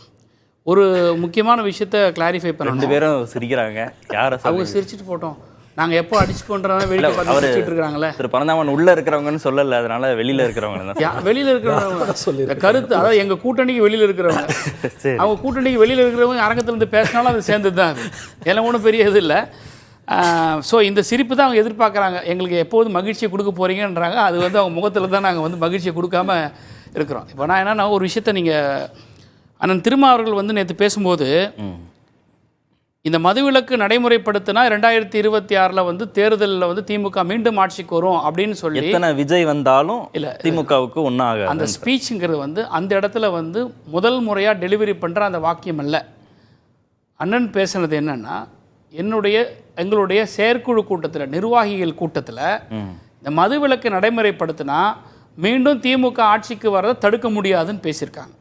ஒரு முக்கியமான விஷயத்த கிளாரிஃபை பண்ணணும். 2 பேரும் சிரிக்கிறாங்க. யாரை அவங்க சிரிச்சிட்டு போட்டோம், நாங்கள் எப்போ அடிச்சு பண்ணுறதா வெளியே பார்த்து சிரிச்சிட்டு இருக்கிறாங்களே. திரு பரந்தாமன் உள்ளே இருக்கிறவங்கன்னு சொல்லலை, அதனால வெளியில் இருக்கிறவங்க தான். வெளியில் இருக்கிறவங்க கருத்து, அதாவது எங்கள் கூட்டணிக்கு வெளியில் இருக்கிறவங்க, அவங்க கூட்டணிக்கு வெளியில் இருக்கிறவங்க அரங்கத்துலேருந்து பேசினாலும் அது சேர்ந்தது தான். அது எல்லாம் ஒன்றும் பெரிய இது இல்லை. ஸோ இந்த சிரிப்பு தான் அவங்க எதிர்பார்க்குறாங்க. எங்களுக்கு எப்போதும் மகிழ்ச்சியை கொடுக்க போகிறீங்கன்றாங்க. அது வந்து அவங்க முகத்தில் தான் நாங்கள் வந்து மகிழ்ச்சியை கொடுக்காம இருக்கிறோம். இப்போ நான் என்னன்னா, ஒரு விஷயத்தை நீங்கள் அண்ணன் திருமா அவர்கள் வந்து நேற்று பேசும்போது, இந்த மதுவிலக்கு நடைமுறைப்படுத்தினா 2026 வந்து தேர்தலில் வந்து திமுக மீண்டும் ஆட்சிக்கு வரும் அப்படின்னு சொல்லி எத்தனை விஜய் வந்தாலும் இல்லை திமுகவுக்கு ஒன்றாக அந்த ஸ்பீச்சுங்கிறது வந்து அந்த இடத்துல வந்து முதல் முறையாக டெலிவரி பண்ணுற அந்த வாக்கியம் அல்ல. அண்ணன் பேசுனது என்னன்னா, எங்களுடைய செயற்குழு கூட்டத்தில், நிர்வாகிகள் கூட்டத்தில் இந்த மதுவிலக்கு நடைமுறைப்படுத்தினா மீண்டும் திமுக ஆட்சிக்கு வர்றதை தடுக்க முடியாதுன்னு பேசியிருக்காங்க.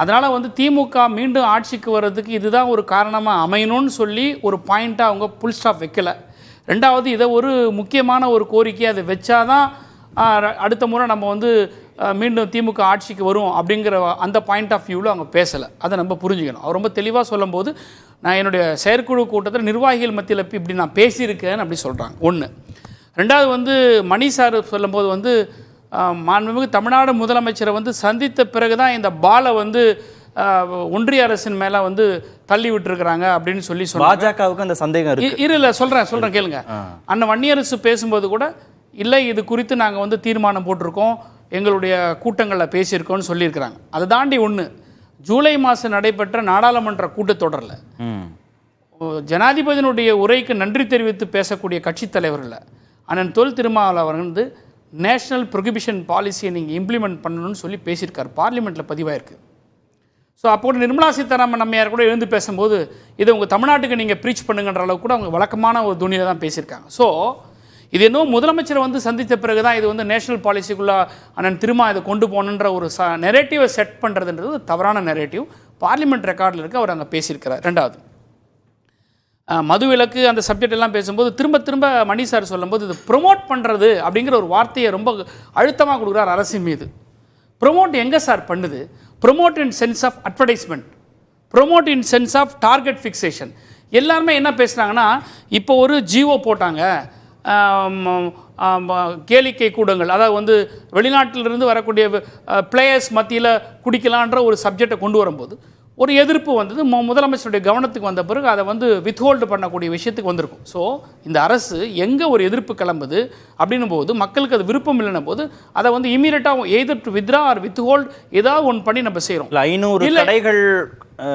அதனால் வந்து திமுக மீண்டும் ஆட்சிக்கு வர்றதுக்கு இதுதான் ஒரு காரணமாக அமையணும்னு சொல்லி ஒரு பாயிண்ட்டாக அவங்க புல் ஸ்டாப் வைக்கல. ரெண்டாவது, இதை ஒரு முக்கியமான ஒரு கோரிக்கை, அதை வச்சாதான் அடுத்த முறை நம்ம வந்து மீண்டும் திமுக ஆட்சிக்கு வரும் அப்படிங்கிற அந்த பாயிண்ட் ஆஃப் வியூவில் அவங்க பேசலை. அதை நம்ம புரிஞ்சுக்கணும். அவர் ரொம்ப தெளிவாக சொல்லும்போது, நான் என்னுடைய செயற்குழு கூட்டத்தில் நிர்வாகிகள் மத்தியில் இப்படி நான் பேசியிருக்கேன்னு அப்படி சொல்கிறாங்க. ஒன்று. ரெண்டாவது வந்து மணி சார் சொல்லும்போது வந்து மாண்புமிகு தமிழ்நாடு முதலமைச்சரை வந்து சந்தித்த பிறகு தான் இந்த பாலை வந்து ஒன்றிய அரசின் மேலே வந்து தள்ளி விட்டுருக்குறாங்க அப்படின்னு சொல்லி சொன்னாங்க. பாஜகவுக்கு அந்த சந்தேகம் இல்லை சொல்கிறேன் கேளுங்க. அண்ணன் வன்னியரசு பேசும்போது கூட இல்லை, இது குறித்து நாங்கள் வந்து தீர்மானம் போட்டிருக்கோம், எங்களுடைய கூட்டங்களில் பேசியிருக்கோம்னு சொல்லியிருக்கிறாங்க. அதை தாண்டி ஒன்று, ஜூலை மாதம் நடைபெற்ற நாடாளுமன்ற கூட்டத்தொடரில் ஜனாதிபதியினுடைய உரைக்கு நன்றி தெரிவித்து பேசக்கூடிய கட்சித் தலைவர்கள் அண்ணன் தொல் திருமாவளவன் வந்து நேஷ்னல் ப்ரொஹிபிஷன் பாலிசியை நீங்கள் இம்ப்ளிமெண்ட் பண்ணணும்னு சொல்லி பேசியிருக்கார். பார்லிமெண்ட்டில் பதிவாயிருக்கு. ஸோ அப்போ கூட நிர்மலா சீதாராமன் நம்மையார் கூட எழுந்து பேசும்போது இதை உங்கள் தமிழ்நாட்டுக்கு நீங்கள் ப்ரீச் பண்ணுங்கன்ற அளவுக்கு கூட அவங்க வழக்கமான ஒரு துணியில் தான் பேசியிருக்காங்க. ஸோ இது இன்னும் முதலமைச்சரை வந்து சந்தித்த பிறகு தான் இது வந்து நேஷனல் பாலிசிக்குள்ளே அண்ணன் திருமா இதை கொண்டு போகணுன்ற ஒரு நெரேட்டிவை செட் பண்ணுறதுன்றது தவறான நெரேட்டிவ். பார்லிமெண்ட் ரெக்கார்டில் இருக்க அவர் அங்கே பேசியிருக்கிறார். ரெண்டாவது, மதுவிலக்கு அந்த சப்ஜெக்ட் எல்லாம் பேசும்போது திரும்ப மணி சார் சொல்லும்போது இது ப்ரொமோட் பண்ணுறது அப்படிங்கிற ஒரு வார்த்தையை ரொம்ப அழுத்தமாக கொடுக்குறார் அரசின் மீது. ப்ரொமோட் எங்கே சார் பண்ணுது? Promote in sense of advertisement, promote in sense of target fixation. எல்லாருமே என்ன பேசுகிறாங்கன்னா, இப்போ ஒரு ஜிஓ போட்டாங்க, கேளிக்கை கூடங்கள், அதாவது வந்து வெளிநாட்டிலிருந்து வரக்கூடிய பிளேயர்ஸ் மத்தியில் குடிக்கலான்ற ஒரு சப்ஜெக்டை கொண்டு வரும்போது ஒரு எதிர்ப்பு வந்தது. முதலமைச்சருடைய கவனத்துக்கு வந்த பிறகு அதை வந்து வித்ஹோல்டு பண்ணக்கூடிய விஷயத்துக்கு வந்திருக்கும். ஸோ இந்த அரசு எங்கே ஒரு எதிர்ப்பு கிளம்புது அப்படின்னும் போது மக்களுக்கு அது விருப்பம் இல்லைன்ன போது அதை வந்து இமீடியட்டாக either to withdraw or withhold ஏதாவது ஒன்று பண்ணி நம்ம செய்கிறோம். 500 கடைகள்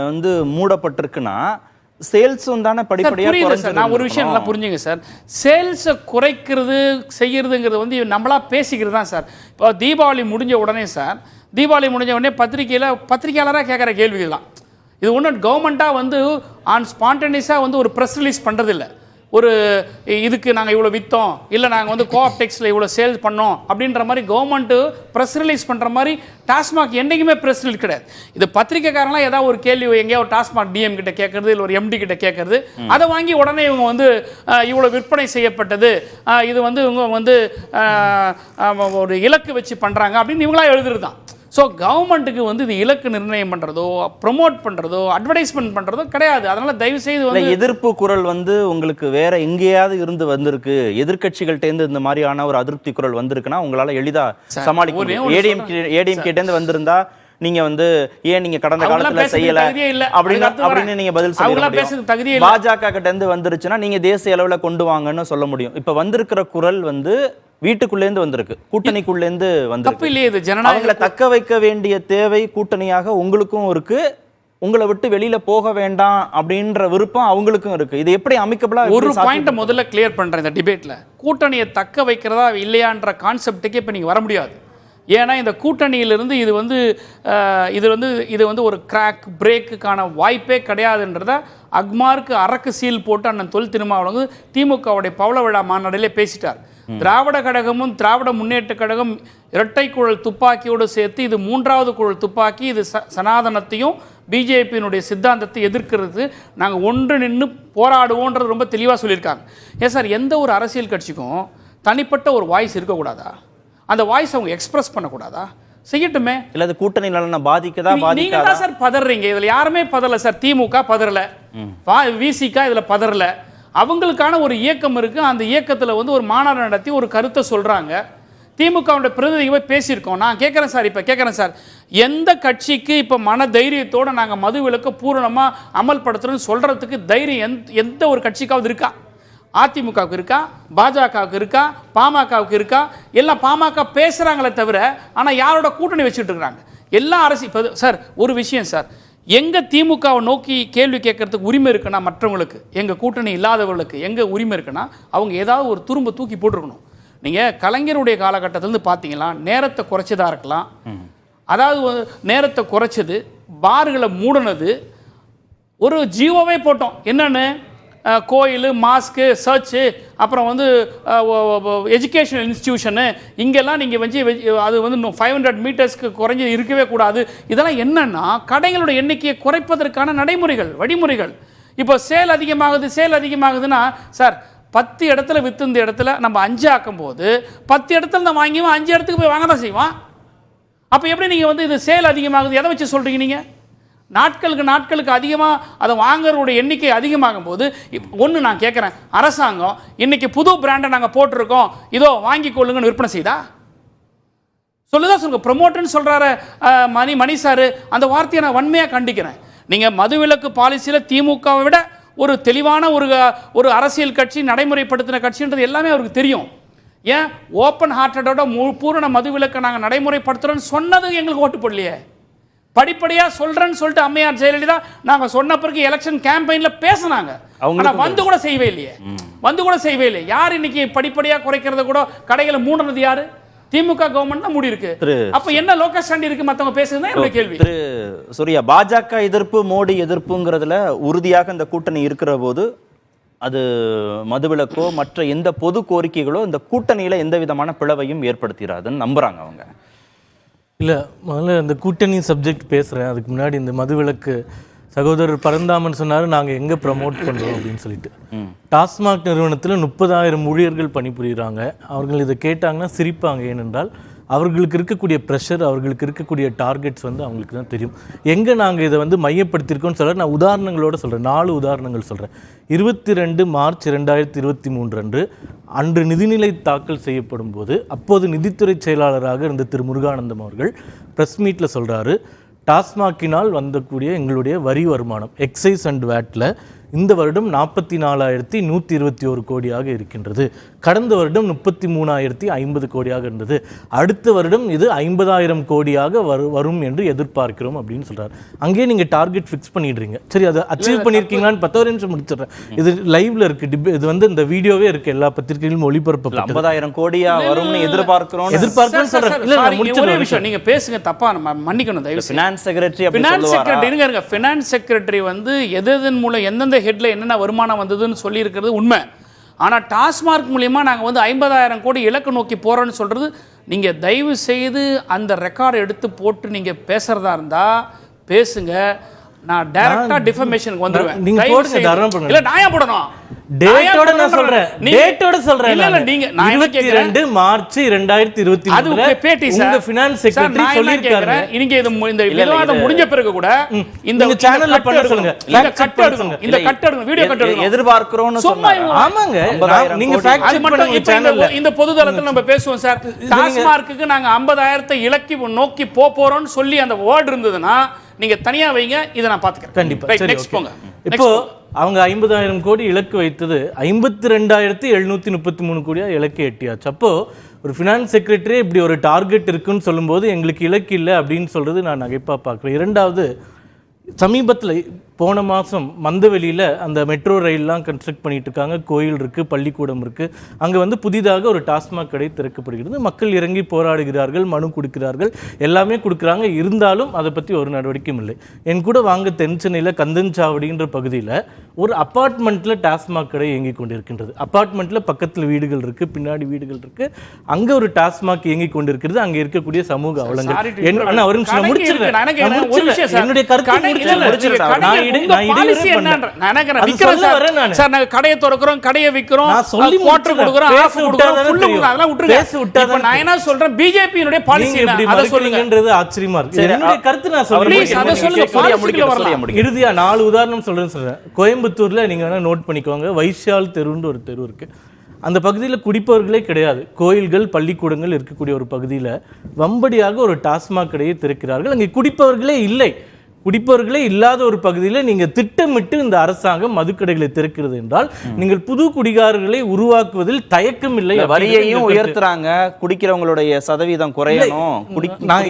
வந்து மூடப்பட்டிருக்குன்னா சேல்ஸும் தானே படிப்படியாக புரியுது சார். நான் ஒரு விஷயம் நல்லா புரிஞ்சுங்க சார். சேல்ஸை குறைக்கிறது செய்கிறதுங்கிறது வந்து நம்மளா பேசிக்கிறது தான் சார். இப்போ தீபாவளி முடிஞ்ச உடனே பத்திரிகையாளராக கேட்குற கேள்விகள் தான். இது ஒன்றும் கவர்மெண்ட்டாக வந்து ஸ்பான்டேனியஸாக வந்து ஒரு ப்ரெஸ் ரிலீஸ் பண்ணுறதில்ல. ஒரு இதுக்கு நாங்கள் இவ்வளோ விற்றோம், இல்லை நாங்கள் வந்து கோஆப்டெக்ஸில் இவ்வளோ சேல்ஸ் பண்ணோம் அப்படின்ற மாதிரி கவர்மெண்ட்டு ப்ரெஸ் ரிலீஸ் பண்ணுற மாதிரி டாஸ்மாக் என்றைக்குமே ப்ரெஸ் ரிலீஸ் கிடையாது. இது பத்திரிக்கைக்காரங்களாம் ஏதாவது ஒரு கேள்வி எங்கேயோ ஒரு டாஸ்மாக் டிஎம் கிட்ட கேட்கறது, இல்லை ஒரு எம்டி கிட்ட கேட்கறது, அதை வாங்கி உடனே இவங்க வந்து இவ்வளோ விற்பனை செய்யப்பட்டது, இது வந்து இவங்க வந்து ஒரு இலக்கு வச்சு பண்ணுறாங்க அப்படின்னு இவங்களா எழுதுறது தான். ஸோ கவர்மெண்ட்டுக்கு வந்து இது இலக்கு நிர்ணயம் பண்ணுறதோ ப்ரொமோட் பண்ணுறதோ அட்வர்டைஸ்மெண்ட் பண்ணுறதோ கிடையாது. அதனால் தயவுசெய்து வந்து எதிர்ப்பு குரல் வந்து உங்களுக்கு வேற எங்கேயாவது இருந்து வந்திருக்கு, எதிர்கட்சிகள்கிட்டேருந்து இந்த மாதிரியான ஒரு அதிருப்தி குரல் வந்திருக்குன்னா உங்களால் எளிதாக சமாளிக்க முடியும். ஏடிஎம் கிட்டேருந்து வந்திருந்தா நீங்க வந்து ஏன் நீங்க கடந்த காலத்துல செய்யல அப்படின்னு நீங்க பதில் சொல்ல, பாஜக கிட்ட இருந்து வந்துருச்சுன்னா நீங்க தேசிய அளவுல கொண்டு வாங்கன்னு சொல்ல முடியும். இப்ப வந்திருக்கிற குரல் வந்து வீட்டுக்குள்ளேருந்து வந்திருக்கு, கூட்டணிக்குள்ளேருந்து வந்திருக்கு. அவங்களை தக்க வைக்க வேண்டிய தேவை கூட்டணியாக உங்களுக்கும் இருக்கு, உங்களை விட்டு வெளியில போக வேண்டாம் அப்படின்ற விருப்பம் அவங்களுக்கும் இருக்கு. இது எப்படி அமைக்கப்படா? ஒரு பாயிண்ட் முதல்ல கிளியர் பண்றேன். இந்த டிபேட்ல கூட்டணியை தக்க வைக்கிறதா இல்லையான்ற கான்செப்டுக்கே இப்ப நீங்க வர முடியாது. ஏன்னா இந்த கூட்டணியிலிருந்து இது வந்து ஒரு கிராக் பிரேக்குக்கான வாய்ப்பே கிடையாதுன்றத அக்மார்க்கு அரக்கு சீல் போட்டு அண்ணன் தொல் திருமாவளவன் திமுகவுடைய பவள விழா மாநாட்டிலே பேசிட்டார். திராவிட கழகமும் திராவிட முன்னேற்ற கழகம் இரட்டை குழல் துப்பாக்கியோடு சேர்த்து இது 3வது குழல் துப்பாக்கி, இது சனாதனத்தையும் பிஜேபியினுடைய சித்தாந்தத்தை எதிர்க்கிறது நாங்கள் ஒன்று நின்று போராடுவோன்றது ரொம்ப தெளிவாக சொல்லியிருக்காங்க. ஏன் சார், எந்த ஒரு அரசியல் கட்சிக்கும் தனிப்பட்ட ஒரு வாய்ஸ் இருக்கக்கூடாதா? அந்த வாய்ஸ் அவங்க எக்ஸ்பிரஸ் பண்ணக்கூடாதா? செய்யட்டுமே. இல்ல அது கூட்டணி நலனை பாதிக்கதா நீங்க பாதிக்காதா? தான் சார் பதறீங்க. இதுல யாருமே பதறல சார். திமுக பதறல, விசிக இதுல பதறல. அவங்களுக்கான ஒரு இயக்கம் இருக்கு. அந்த இயக்கத்துல வந்து ஒரு மாநாடு நடத்தி ஒரு கருத்தை சொல்றாங்க. திமுகவுடைய பிரதிநிதிகளை பேசியிருக்கோம். நான் கேட்குறேன் சார், இப்போ கேட்குறேன் சார், எந்த கட்சிக்கு இப்போ மன தைரியத்தோடு நாங்கள் மது விலக்கு பூரணமாக அமல்படுத்துறோன்னு சொல்கிறதுக்கு தைரியம் எந்த ஒரு கட்சிக்காவது இருக்கா? அதிமுகவுக்கு இருக்கா? பாஜகவுக்கு இருக்கா? பாமகவுக்கு இருக்கா? எல்லாம் பாமக பேசுகிறாங்களே தவிர ஆனால் யாரோட கூட்டணி வச்சுட்டு இருக்கிறாங்க? எல்லா அரசியல் இப்போ சார் ஒரு விஷயம் சார், எங்கே திமுகவை நோக்கி கேள்வி கேட்கறதுக்கு உரிமை இருக்குன்னா மற்றவங்களுக்கு, எங்கள் கூட்டணி இல்லாதவர்களுக்கு எங்கே உரிமை இருக்குன்னா அவங்க ஏதாவது ஒரு துரும்ப தூக்கி போட்டிருக்கணும். நீங்கள் கலைஞருடைய காலகட்டத்திலேருந்து பார்த்தீங்கன்னா நேரத்தை குறைச்சதாக இருக்கலாம். அதாவது நேரத்தை குறைச்சது, பார்களை மூடினது, ஒரு ஜீவோவே போட்டோம். என்னென்னு கோயில், மாஸ்க்கு, சர்ச்சு, அப்புறம் வந்து எஜுகேஷனல் இன்ஸ்டிடியூஷனு, இங்கெல்லாம் நீங்கள் வந்து அது வந்து 500 மீட்டர்ஸ்க்கு குறைஞ்சி இருக்கவே கூடாது. இதெல்லாம் என்னென்னா கடைகளோட எண்ணிக்கையை குறைப்பதற்கான நடைமுறைகள், வழிமுறைகள். இப்போ சேல் அதிகமாகுதுன்னா சார் 10 இடத்துல விற்று இந்த இடத்துல நம்ம 5 ஆக்கும் போது 10 இடத்துல நான் வாங்கிவோம், 5 இடத்துக்கு போய் வாங்க தான் செய்வான். அப்போ எப்படி நீங்கள் வந்து இது சேல் அதிகமாகுது எதை வச்சு சொல்கிறீங்க? நீங்கள் நாட்களுக்கு அதிகமாக அதை வாங்குறவருடைய எண்ணிக்கை அதிகமாகும் போது ஒன்று நான் கேட்குறேன், அரசாங்கம் இன்னைக்கு புது பிராண்டை நாங்கள் போட்டிருக்கோம், இதோ வாங்கி கொள்ளுங்கன்னு விற்பனை செய்தா? சொல்லுங்க. ப்ரொமோட்டர்னு சொல்கிறாரு மணி சார், அந்த வார்த்தையை நான் வன்மையாக கண்டிக்கிறேன். நீங்கள் மதுவிலக்கு பாலிசியில் திமுகவை விட ஒரு தெளிவான ஒரு அரசியல் கட்சி, நடைமுறைப்படுத்தின கட்சின்றது எல்லாமே அவருக்கு தெரியும். ஏன் ஓப்பன் ஹார்ட்டடோட பூரண மதுவிலக்கை நாங்கள் நடைமுறைப்படுத்துகிறோன்னு சொன்னது எங்களுக்கு ஓட்டு போடலையே. படிப்படியாக சொல்கிறேன்னு சொல்லிட்டு அம்மையார் ஜெயலலிதா நாங்கள் சொன்ன பிறகு எலெக்ஷன் கேம்பெயினில் பேசினாங்க. ஆனால் வந்து கூட செய்யவே இல்லையே. யார் இன்னைக்கு படிப்படியாக குறைக்கிறத கூட கடைகளை மூடுறது யாரு? திமுக கவர்மெண்ட் தான் மூடி இருக்கு. அப்ப என்ன லோக்கல் ஸ்டாண்ட் இருக்கு மத்தவங்க பேசுறதுதான் என்னோட கேள்வி. சூர்யா, பாஜக எதிர்ப்பு, மோடி எதிர்ப்புங்கிறதுல உறுதியாக இந்த கூட்டணி இருக்கிற போது அது மதுவிலக்கோ மற்ற எந்த பொது கோரிக்கைகளோ இந்த கூட்டணியில எந்த விதமான பிளவையும் ஏற்படுத்திடாதுன்னு நம்புறாங்க அவங்க. இல்லை, முதல்ல இந்த கூட்டணி சப்ஜெக்ட் பேசுகிறேன். அதுக்கு முன்னாடி இந்த மதுவிலக்கு சகோதரர் பரந்தாமன் சொன்னார் நாங்கள் எங்கே ப்ரமோட் பண்ணுறோம் அப்படின்னு சொல்லிட்டு. டாஸ்மாக் நிறுவனத்தில் 30,000 ஊழியர்கள் பணிபுரிகிறாங்க. அவர்கள் இதை கேட்டாங்கன்னா சிரிப்பாங்க. ஏனென்றால் அவர்களுக்கு இருக்கக்கூடிய ப்ரெஷர், அவர்களுக்கு இருக்கக்கூடிய டார்கெட்ஸ் வந்து அவங்களுக்கு தான் தெரியும். எங்கே நாங்கள் இதை வந்து மையப்படுத்தியிருக்கோன்னு சொல்கிறேன். நான் உதாரணங்களோடு சொல்கிறேன், 4 உதாரணங்கள் சொல்கிறேன். 22 மார்ச் 2023 அன்று நிதிநிலை தாக்கல் செய்யப்படும் போது அப்போது நிதித்துறை செயலாளராக இருந்த திரு முருகானந்தம் அவர்கள் ப்ரெஸ் மீட்டில் சொல்கிறாரு, டாஸ்மாக்கினால் வந்தக்கூடிய எங்களுடைய வரி வருமானம் எக்ஸைஸ் அண்ட் வேட்டில் இந்த வருடம் 44,121 கோடியாக இருக்கின்றது. கடந்த வருடம் 33,050 கோடியாக இருந்தது. அடுத்த வருடம் இது 50,000 கோடியாக வரும் என்று எதிர்பார்க்கிறோம் அப்படின்னு சொல்றாரு. அங்கேயே நீங்க டார்கெட் ஃபிக்ஸ் பண்ணிடுறீங்க. சரி, அதை அச்சீவ் பண்ணியிருக்கீங்களான்னு 10 நிமிஷம் முடிச்சிடுறேன். இது லைவ்ல இருக்கு, இது வந்து இந்த வீடியோவே இருக்கு, எல்லா பத்திரிகையிலும் ஒளிபரப்பு. 50,000 கோடியா வரும்னு எதிர்பார்க்கிறோம் சொல்றேன். நீங்க பேசுங்க, தப்பா மன்னிக்கணும் தயவு. ஃபினான்ஸ் செக்ரட்டரி ஃபினான்ஸ் செக்ரட்டரி வந்து எதன் மூலம் எந்தெந்த ஹெட்ல என்னென்ன வருமானம் வந்ததுன்னு சொல்லி இருக்கிறது உண்மை. ஆனால் டாஸ்மார்க் மூலியமாக நாங்கள் வந்து 50,000 கோடி இலக்கு நோக்கி போகிறோன்னு சொல்கிறது, நீங்கள் தயவு செய்து அந்த ரெக்கார்டு எடுத்து போட்டு நீங்கள் பேசுகிறதா இருந்தால் பேசுங்க. நான் டைரக்டா டிஃபர்மேஷனுக்கு வந்துருவேன். நீங்க போடுங்க, தாராளமா போடுங்க. இல்ல நான் ஏன் போடணும்? டேட்டோட நான் சொல்றேன். டேட்டோட சொல்றேன். இல்ல நீங்க 22 மார்ச் 2023 அது பேட்டி சார். உங்க ஃபைனான்ஸ் செக்ரட்டரி சொல்லிருக்காரு. நீங்க இந்த விவாதம் முடிஞ்ச பிறகு கூட இந்த சேனல்ல பண்ண சொல்லுங்க. இந்த கட் எடுங்க. இந்த கட் எடுங்க. வீடியோ கட் எடுங்க. எதிர்பார்க்கறோம்னு சொன்னாங்க. ஆமாங்க. நீங்க ஃபேக்ட் செக் பண்ணுங்க சேனல்ல. இந்த பொது தளத்துல நம்ம பேசுவோம் சார். டாஸ்மார்க்குக்கு நாங்க 50,000 இலக்கி நோக்கி போறோம்னு சொல்லி அந்த வேர்ட் இருந்ததுன்னா நீங்க தனியா வைங்க, இதை நான் பாத்துக்கிறேன். கண்டிப்பா. நெக்ஸ்ட் போங்க. இப்போ அவங்க 50,000 கோடி இலக்கு வைத்தது 52,733 கோடியா இலக்கு எட்டியாச்சு. அப்போ ஒரு ஃபினான்ஸ் செக்ரட்டரி இப்படி ஒரு டார்கெட் இருக்குன்னு சொல்லும்போது எங்களுக்கு இலக்கு இல்லை அப்படின்னு சொல்றது நான் நகைப்பா பார்க்குறேன். இரண்டாவது, சமீபத்தில் போன மாதம் மந்தவெளியில் அந்த மெட்ரோ ரயில்லாம் கன்ஸ்ட்ரக்ட் பண்ணிட்டு இருக்காங்க. கோயில் இருக்குது, பள்ளிக்கூடம் இருக்குது. அங்கே வந்து புதிதாக ஒரு டாஸ்மாக் கடை திறக்கப்படுகிறது. மக்கள் இறங்கி போராடுகிறார்கள், மனு கொடுக்கிறார்கள், எல்லாமே கொடுக்குறாங்க. இருந்தாலும் அதை பற்றி ஒரு நடவடிக்கையும் இல்லை. என் கூட வாங்க தென்சென்னையில் கந்தன்சாவடின்ற பகுதியில் ஒரு அப்பார்ட்மெண்ட்டில் டாஸ்மாக் கடை இயங்கி கொண்டிருக்கின்றது. அப்பார்ட்மெண்ட்டில் பக்கத்தில் வீடுகள் இருக்குது, பின்னாடி வீடுகள் இருக்குது, அங்கே ஒரு டாஸ்மாக் இயங்கி கொண்டிருக்கிறது. அங்கே இருக்கக்கூடிய சமூக அவலங்கள் அண்ணா ஒரு நிமிஷம் முடிச்சிருக்கேன். என்னுடைய கருத்தை கடையை திறக்கிறோம், கடையை விற்கிறோம், குவார்டர் கொடுக்கிறோம், ஆஃப் கொடுக்கிறோம், ஃபுல் கொடுக்கிறோம், அதெல்லாம் விட்டுருங்க. நான் என்ன சொல்றேன், பிஜேபியினுடைய பாலிசி அதை சொல்லுங்கன்றது ஆச்சரியமா இருக்கு. என்னுடைய கருத்து நான் சொல்றேன். இறுதியா 4 உதாரணம் சொல்றேன். கோயம்புத்தூர்ல நீங்க வேணா நோட் பண்ணிக்கோங்க, வைஷால் தெருன்னு ஒரு தெரு இருக்கு. அந்த பகுதியில் குடிப்பவர்களே கிடையாது. கோயில்கள், பள்ளிக்கூடங்கள் இருக்கக்கூடிய ஒரு பகுதியில் வம்படியாக ஒரு டாஸ்மாக் கடையை திறக்கிறார்கள். அங்கே குடிப்பவர்களே இல்லை. குடிப்பவர்களே இல்லாத ஒரு பகுதியில் நீங்கள் திட்டமிட்டு இந்த அரசாங்கம் மதுக்கடைகளை திறக்கிறது என்றால் நீங்கள் புது குடிகாரர்களை உருவாக்குவதில் தயக்கம் இல்லை. வரியையும் உயர்த்துறாங்க, குடிக்கிறவங்களுடைய சதவீதம் குறையணும். நான்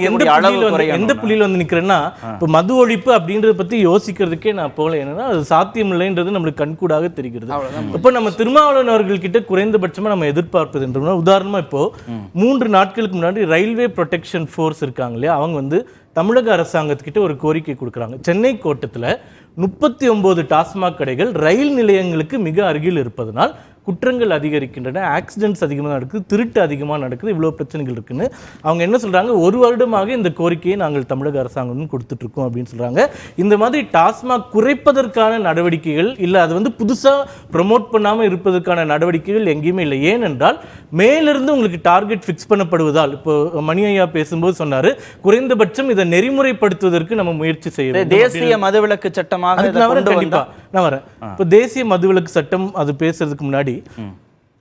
எந்த புள்ளியில் வந்து நிற்கிறேன்னா, இப்போ மது ஒழிப்பு அப்படின்றத பற்றி யோசிக்கிறதுக்கே நான் போகல. என்னன்னா அது சாத்தியம் இல்லைன்றது நம்மளுக்கு கண்கூடாக தெரிகிறது. இப்போ நம்ம திருமாவளவன் அவர்கள் கிட்ட குறைந்தபட்சமாக நம்ம எதிர்பார்ப்பது என்றோம்னா, உதாரணமாக இப்போ 3 நாட்களுக்கு முன்னாடி ரயில்வே ப்ரொடெக்ஷன் ஃபோர்ஸ் இருக்காங்க இல்லையா, அவங்க வந்து தமிழக அரசாங்கத்துக்கிட்ட ஒரு கோரிக்கை கொடுக்குறாங்க. சென்னை கோட்டத்தில் 39 டாஸ்மாக் கடைகள் ரயில் நிலையங்களுக்கு மிக அருகில் இருப்பதனால் குற்றங்கள் அதிகரிக்கின்றன, ஆக்சிடென்ட்ஸ் அதிகமாக நடக்குது, திருட்டு அதிகமாக நடக்குது, இவ்வளோ பிரச்சனைகள் இருக்குன்னு அவங்க என்ன சொல்கிறாங்க, 1 வருடமாக இந்த கோரிக்கையை நாங்கள் தமிழக அரசாங்கம் கொடுத்துட்ருக்கோம் அப்படின்னு சொல்கிறாங்க. இந்த மாதிரி டாஸ்மாக் குறைப்பதற்கான நடவடிக்கைகள் இல்லை, அது வந்து புதுசாக ப்ரொமோட் பண்ணாமல் இருப்பதற்கான நடவடிக்கைகள் எங்கேயுமே இல்லை. ஏனென்றால் மேலிருந்து உங்களுக்கு டார்கெட் ஃபிக்ஸ் பண்ணப்படுவதால், இப்போ மணி ஐயா பேசும்போது சொன்னார், குறைந்தபட்சம் இதை நெறிமுறைப்படுத்துவதற்கு நம்ம முயற்சி செய்யணும். தேசிய மதுவிலக்கு சட்டமாக கண்டிப்பாக நான் வரேன். இப்போ தேசிய மதுவிலக்கு சட்டம் அது பேசுறதுக்கு முன்னாடி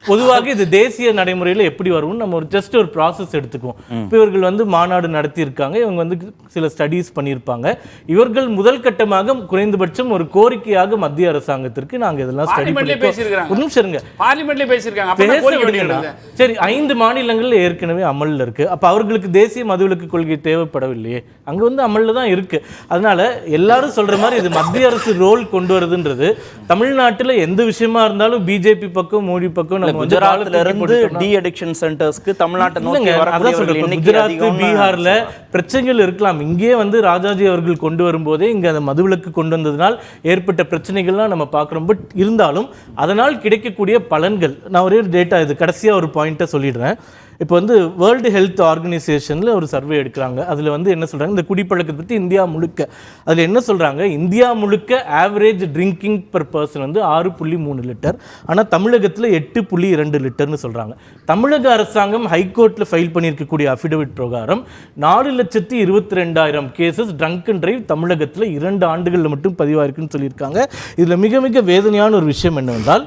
பொதுவாக இது தேசிய நடைமுறையில் எப்படி வரும்னு நம்ம ஜஸ்ட் ஒரு ப்ராசஸ் எடுத்துக்குவோம். இப்போ இவர்கள் வந்து மாநாடு நடத்தியிருக்காங்க, இவங்க வந்து சில ஸ்டடீஸ் பண்ணியிருப்பாங்க. இவர்கள் முதல் கட்டமாக குறைந்தபட்சம் ஒரு கோரிக்கையாக மத்திய அரசாங்கத்திற்கு நாங்கள் இதெல்லாம் ஸ்டடி பண்ணியிருக்கோம். ஒரு நிமிஷம் இருங்க, பார்லிமெண்ட்லயே பேசியிருக்காங்க. சரி, 5 மாநிலங்கள் ஏற்கனவே அமல்ல இருக்கு. அப்ப அவர்களுக்கு தேசிய மதுவிலக்கு கொள்கை தேவைப்படவில்லையே, அங்க வந்து அமல்ல தான் இருக்கு. அதனால எல்லாரும் சொல்ற மாதிரி இது மத்திய அரசு ரோல் கொண்டு வருதுன்றது, தமிழ்நாட்டில் எந்த விஷயமா இருந்தாலும் பிஜேபி பக்கம் மோடி பக்கம் குஜராத்ல இருந்து டி அடிக்ஷன் சென்டர்ஸ்க்கு தமிழ்நாட்டை நோக்கி வரக்கூடிய குஜராத், பீகார்ல பிரச்சனைகள் இருக்கலாம். இங்கே வந்து ராஜாஜி அவர்கள் கொண்டு வரும்போதே இங்க அந்த மதுவிலக்கு கொண்டு வந்ததனால் ஏற்பட்ட பிரச்சனைகள்லாம் நம்ம பார்க்குறோம். பட் இருந்தாலும் அதனால் கிடைக்கக்கூடிய பலன்கள், நான் ஒரே ஒரு டேட்டா, இது கடைசியா ஒரு பாயிண்ட்டை சொல்லிடுறேன். இப்போ வந்து வேர்ல்டு ஹெல்த் ஆர்கனைசேஷனில் ஒரு சர்வே எடுக்கிறாங்க. அதில் வந்து என்ன சொல்கிறாங்க, இந்த குடிப்பழக்கத்தை பற்றி இந்தியா முழுக்க அதில் என்ன சொல்கிறாங்க, இந்தியா முழுக்க ஆவரேஜ் ட்ரிங்கிங் பர் பர்சன் வந்து 6.3 லிட்டர், ஆனால் தமிழகத்தில் 8.2 லிட்டர்னு சொல்கிறாங்க. தமிழக அரசாங்கம் ஹைகோர்ட்டில் ஃபைல் பண்ணியிருக்கக்கூடிய அஃபிடவிட் பிரகாரம் 4,22,000 கேசஸ் ட்ரங்க் அண்ட் டிரைவ் தமிழகத்தில் 2 ஆண்டுகளில் மட்டும் பதிவாயிருக்குன்னு சொல்லியிருக்காங்க. இதில் மிக மிக வேதனையான ஒரு விஷயம் என்னவென்றால்,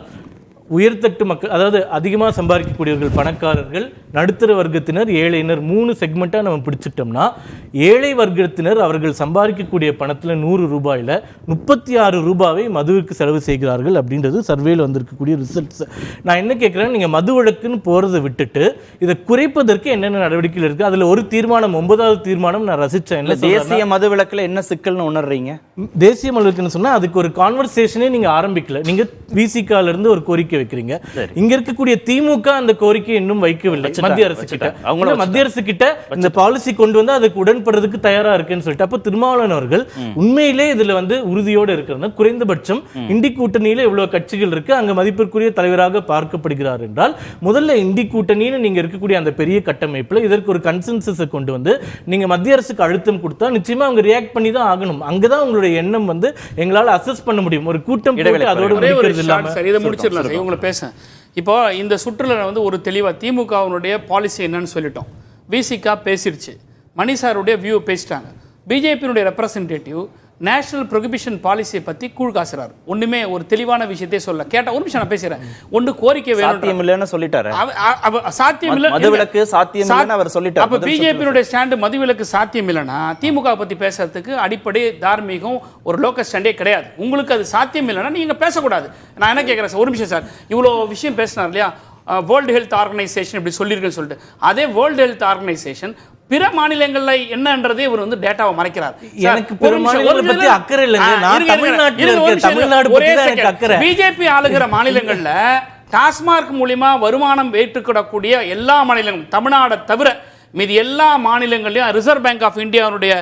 உயர்தட்டு மக்கள், அதாவது அதிகமாக சம்பாதிக்கக்கூடியவர்கள், பணக்காரர்கள், நடுத்தர வர்க்கத்தினர், ஏழையினர், 3 செக்மெண்ட்டாக நம்ம பிடிச்சிட்டோம்னா, ஏழை வர்க்கத்தினர் அவர்கள் சம்பாதிக்கக்கூடிய பணத்தில் 100 ரூபாயில் 36 ரூபாவை மதுவுக்கு செலவு செய்கிறார்கள் அப்படின்றது சர்வேயில் வந்திருக்கக்கூடிய ரிசல்ட்ஸ். நான் என்ன கேட்குறேன், நீங்கள் மது வழக்குன்னு போகிறத விட்டுட்டு இதை குறைப்பதற்கு என்னென்ன நடவடிக்கைகள் இருக்குது, அதில் ஒரு தீர்மானம், 9வது தீர்மானம் நான் ரசித்தேன். என்ன தேசிய மது விலக்கில் என்ன சிக்கல்னு உணர்றீங்க? தேசிய மது விலக்குன்னு சொன்னால் அதுக்கு ஒரு கான்வர்சேஷனே நீங்கள் ஆரம்பிக்கல. நீங்கள் விசிகாலிருந்து ஒரு கோரிக்கை வைக்கிறீங்க, இங்க இருக்கக்கூடிய திமுக அந்த கோரிக்கை இன்னும் வைக்கவில்லை மத்திய அரசு கிட்ட. அவங்க மத்திய அரசு கிட்ட இந்த பாலிசி கொண்டு வந்து அதுக்கு உடன்படுறதுக்கு தயாரா இருக்குன்னு சொல்லிட்டு, அப்ப திருமாவளவன் அவர்கள் உண்மையிலே இதுல வந்து உறுதியோடு இருக்கிறது. குறைந்தபட்சம் இண்டி கூட்டணியில இவ்வளவு கட்சிகள் இருக்கு, அங்க மதிப்பிற்குரிய தலைவராக பார்க்கப்படுகிறார் என்றால், முதல்ல இண்டி கூட்டணின்னு நீங்க இருக்கக்கூடிய அந்த பெரிய கட்டமைப்புல இதற்கு ஒரு கன்சென்சஸை கொண்டு வந்து நீங்க மத்திய அரசுக்கு அழுத்தம் கொடுத்தா நிச்சயமா அவங்க ரியாக்ட் பண்ணி தான் ஆகணும். அங்கதான் உங்களுடைய எண்ணம் வந்து எங்களால் அசஸ் பண்ண முடியும். ஒரு கூட்டம் அதோட முடிச்சிடலாம். பேச இப்போ இந்த சுற்றுலா வந்து ஒரு தெளிவாக திமுகவினுடைய பாலிசி என்னன்னு சொல்லிட்டோம். விசிகா பேசிடுச்சு, மணி சாருடைய வியூ பேசிட்டாங்க. பிஜேபியினுடைய ரெப்ரசன்டேட்டிவ் நேஷனல் ப்ரொஹிபிஷன் பாலிசியை பற்றி கூழ் காசுறாரு. ஒன்றுமே ஒரு தெளிவான விஷயத்தை சொல்ல கேட்டால், ஒரு நிமிஷம் நான் பேசுகிறேன், ஒன்று கோரிக்கை வேணும் சொல்லிட்டாரு, சாத்தியம் இல்லை, மதுவிலக்கு சாத்தியம் இல்லைன்னு அவர் சொல்லிட்டாரு. அப்போ பிஜேபியினுடைய ஸ்டாண்டு மதுவிலக்கு சாத்தியம் இல்லைன்னா திமுக பற்றி பேசுறதுக்கு அடிப்படை தார்மீகம் ஒரு லோக்கல் ஸ்டாண்டே கிடையாது. உங்களுக்கு அது சாத்தியம் இல்லைன்னா நீங்கள் பேசக்கூடாது. நான் என்ன கேட்குறேன் சார், ஒரு நிமிஷம் சார், இவ்வளோ விஷயம் பேசினார் இல்லையா, வேர்ல்டு ஹெல்த் ஆர்கனைசேஷன் இப்படி சொல்லியிருக்குன்னு சொல்லிட்டு, அதே வேர்ல்டு ஹெல்த் ஆர்கனைசேஷன் பிற மாநிலங்களில் என்னன்றதே இவர் வந்து டேட்டாவை மறைக்கிறார். எனக்கு பிற மாநிலங்களை பத்தி அக்கறை இல்லைங்க, நான் தமிழ்நாட்டில் இருக்க, தமிழ்நாடு பத்தி தான் எனக்கு அக்கறை. பிஜேபி ஆளுகிற மாநிலங்கள்ல டாஸ்மாக் மூலமா வருமானம் ஏற்றுக்கிடக்கூடிய எல்லா மாநிலங்களும் தமிழ்நாடை தவிர மீதி எல்லா மாநிலங்களையும் ரிசர்வ் பேங்க் ஆஃப் இந்தியாவுடைய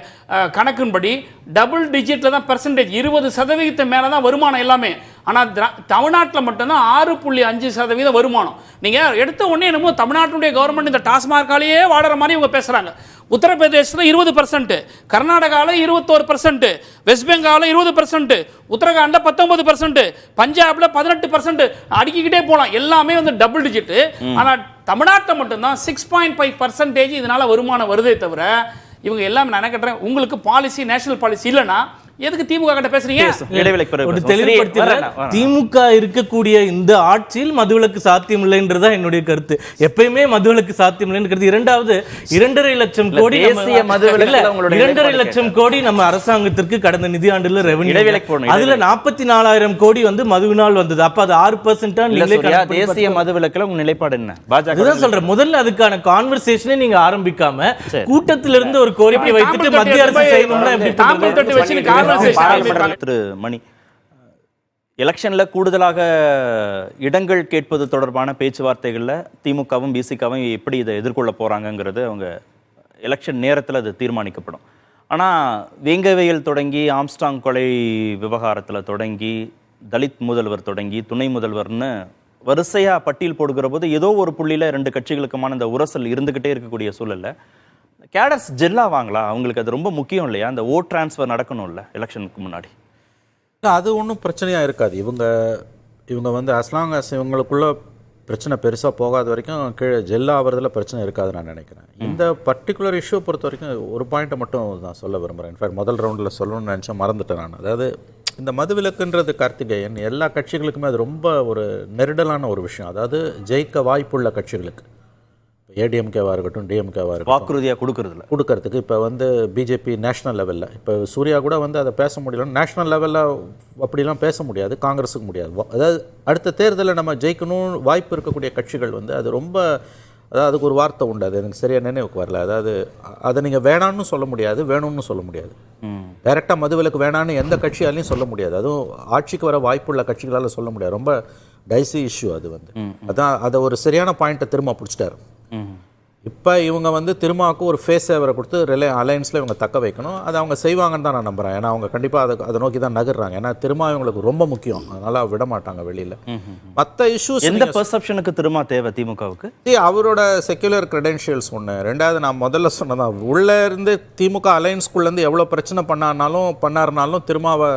கணக்கின்படி டபுள் டிஜிட்ல தான் பெர்சன்டேஜ், 20% மேலே தான் வருமானம் எல்லாமே. ஆனால் தமிழ்நாட்டில் மட்டும்தான் 6.5% வருமானம். நீங்கள் எடுத்த உடனே என்னமோ தமிழ்நாட்டுடைய கவர்மெண்ட் இந்த டாஸ்மார்க்காலேயே வாடுற மாதிரி இவங்க பேசுகிறாங்க. உத்தரப்பிரதேசத்தில் 20%, கர்நாடகாவில் 21%, வெஸ்ட் பெங்காலில் 20%, உத்தரகாண்டில் 19%, பஞ்சாபில் 18%, அடுக்கிக்கிட்டே போகலாம். எல்லாமே வந்து டபுள் டிஜிட்டு. ஆனால் தமிழ்நாட்டில் மட்டும்தான் 6.5% இதனால வருமானம் வருதே தவிர இவங்க எல்லாமே நான் என்ன கேட்குறேன், உங்களுக்கு பாலிசி நேஷனல் பாலிசி இல்லைன்னா எதுக்கு திமுக கிட்ட பேசுறீங்க? ஒரு தெளிவுபடுத்திடுறேன். திமுக இருக்கக்கூடிய இந்த ஆட்சியில் மதுவிலக்கு சாத்தியம் இல்லைன்றதா என்னுடைய கருத்து. எப்பயுமே மதுவிலக்கு சாத்தியம் இல்லைன்னு கருத்து. இரண்டாவது 2.5 லட்சம் கோடி 2.5 லட்சம் கோடி நம்ம அரசாங்கத்திற்கு கடந்த நிதியாண்டுல ரெவென்யூ, அதுல 44,000 கோடி வந்து மதுவினால் வந்தது. அப்ப அது 6%. தேசிய மதுவிலக்குல உங்க நிலைப்பாடு என்ன? அதுதான் சொல்றேன். முதல்ல அதுக்கான கான்வர்சேஷனை நீங்க ஆரம்பிக்காம கூட்டத்திலிருந்து ஒரு கோரிக்கை வைத்துட்டு மத்திய அரசு செய்யணும்னா எப்படி? திரு மணி, எலெக்ஷன்ல கூடுதலாக இடங்கள் கேட்பது தொடர்பான பேச்சுவார்த்தைகள்ல திமுகவும் பிசிகவும் எப்படி இதை எதிர்கொள்ள போறாங்கிறது அவங்க எலெக்ஷன் நேரத்தில் அது தீர்மானிக்கப்படும். ஆனால் வேங்கவேல் தொடங்கி ஆம்ஸ்டாங் கொலை விவகாரத்தில் தொடங்கி தலித் முதல்வர் தொடங்கி துணை முதல்வர்னு வரிசையா பட்டியல் போடுகிற போது ஏதோ ஒரு புள்ளியில 2 கட்சிகளுக்குமான இந்த உரசல் இருந்துகிட்டே இருக்கக்கூடிய சூழல்ல கேடர்ஸ் ஜெல்லா வாங்களா? அவங்களுக்கு அது ரொம்ப முக்கியம் இல்லையா? அந்த ஓட் டிரான்ஸ்ஃபர் நடக்கணும்ல எலெக்ஷனுக்கு முன்னாடி. அது ஒன்றும் பிரச்சனையாக இருக்காது. இவங்க வந்து அஸ்லாங் அஸ் இவங்களுக்குள்ள பிரச்சனை பெருசாக போகாத வரைக்கும் கீழே ஜெல்லா ஆகிறதுல பிரச்சனை இருக்காது நான் நினைக்கிறேன். இந்த பர்டிகுலர் இஷ்யூ பொறுத்த வரைக்கும் ஒரு பாயிண்ட்டை மட்டும் நான் சொல்ல விரும்புகிறேன். இன்ஃபேக்ட் முதல் ரவுண்டில் சொல்லணும்னு நினச்சேன், மறந்துட்டேன் நான். அதாவது இந்த மதுவிலக்குன்றது கார்த்திகேயன் எல்லா கட்சிகளுக்குமே அது ரொம்ப ஒரு நெருடலான ஒரு விஷயம். அதாவது ஜெயிக்க வாய்ப்புள்ள கட்சிகளுக்கு, ஏடிஎம்கேவாக இருக்கட்டும் டிஎம்கேவாக இருக்கட்டும், வாக்குறுதியாக கொடுக்கறதுக்கு இப்போ வந்து பிஜேபி நேஷனல் லெவலில், இப்போ சூர்யா கூட வந்து அதை பேச முடியல, நேஷனல் லெவலில் அப்படிலாம் பேச முடியாது, காங்கிரஸுக்கு முடியாது. அதாவது அடுத்த தேர்தலில் நம்ம ஜெயிக்கணும் வாய்ப்பு இருக்கக்கூடிய கட்சிகள் வந்து அது ரொம்ப, அதாவது அதுக்கு ஒரு வார்த்தை உண்டு, அது எனக்கு சரியாக நினைவுக்கு வரல. அதாவது அதை நீங்கள் வேணான்னு சொல்ல முடியாது, வேணும்னு சொல்ல முடியாது. டைரெக்டாக மதுவிலக்கு வேணான்னு எந்த கட்சியாலையும் சொல்ல முடியாது, அதுவும் ஆட்சிக்கு வர வாய்ப்புள்ள கட்சிகளால் சொல்ல முடியாது. ரொம்ப டைசி இஷ்யூ அது வந்து. அதான் அதை ஒரு சரியான பாயிண்ட்டை திரும்ப பிடிச்சிட்டாரு. இப்போ இவங்க வந்து திருமாவுக்கு ஒரு ஃபேஸ் சேவரை கொடுத்து அலையன்ஸில் இவங்க தக்க வைக்கணும். அதை அவங்க செய்வாங்கன்னு தான் நான் நம்புகிறேன். ஏன்னா அவங்க கண்டிப்பாக அதை நோக்கி தான் நகர்றாங்க. ஏன்னா திருமா இவங்களுக்கு ரொம்ப முக்கியம், அதனால் விட மாட்டாங்க வெளியில். மற்ற இஷ்யூஸ் எந்த பெர்செப்ஷனுக்கு திருமா தேவை திமுகவுக்கு? அவரோட செக்யுலர் கிரெடென்ஷியல்ஸ் ஒன்று. ரெண்டாவது நான் முதல்ல சொன்னதான், உள்ளே இருந்து திமுக அலையன்ஸ்குள்ளேருந்து எவ்வளோ பிரச்சனை பண்ணாருனாலும் திருமாவை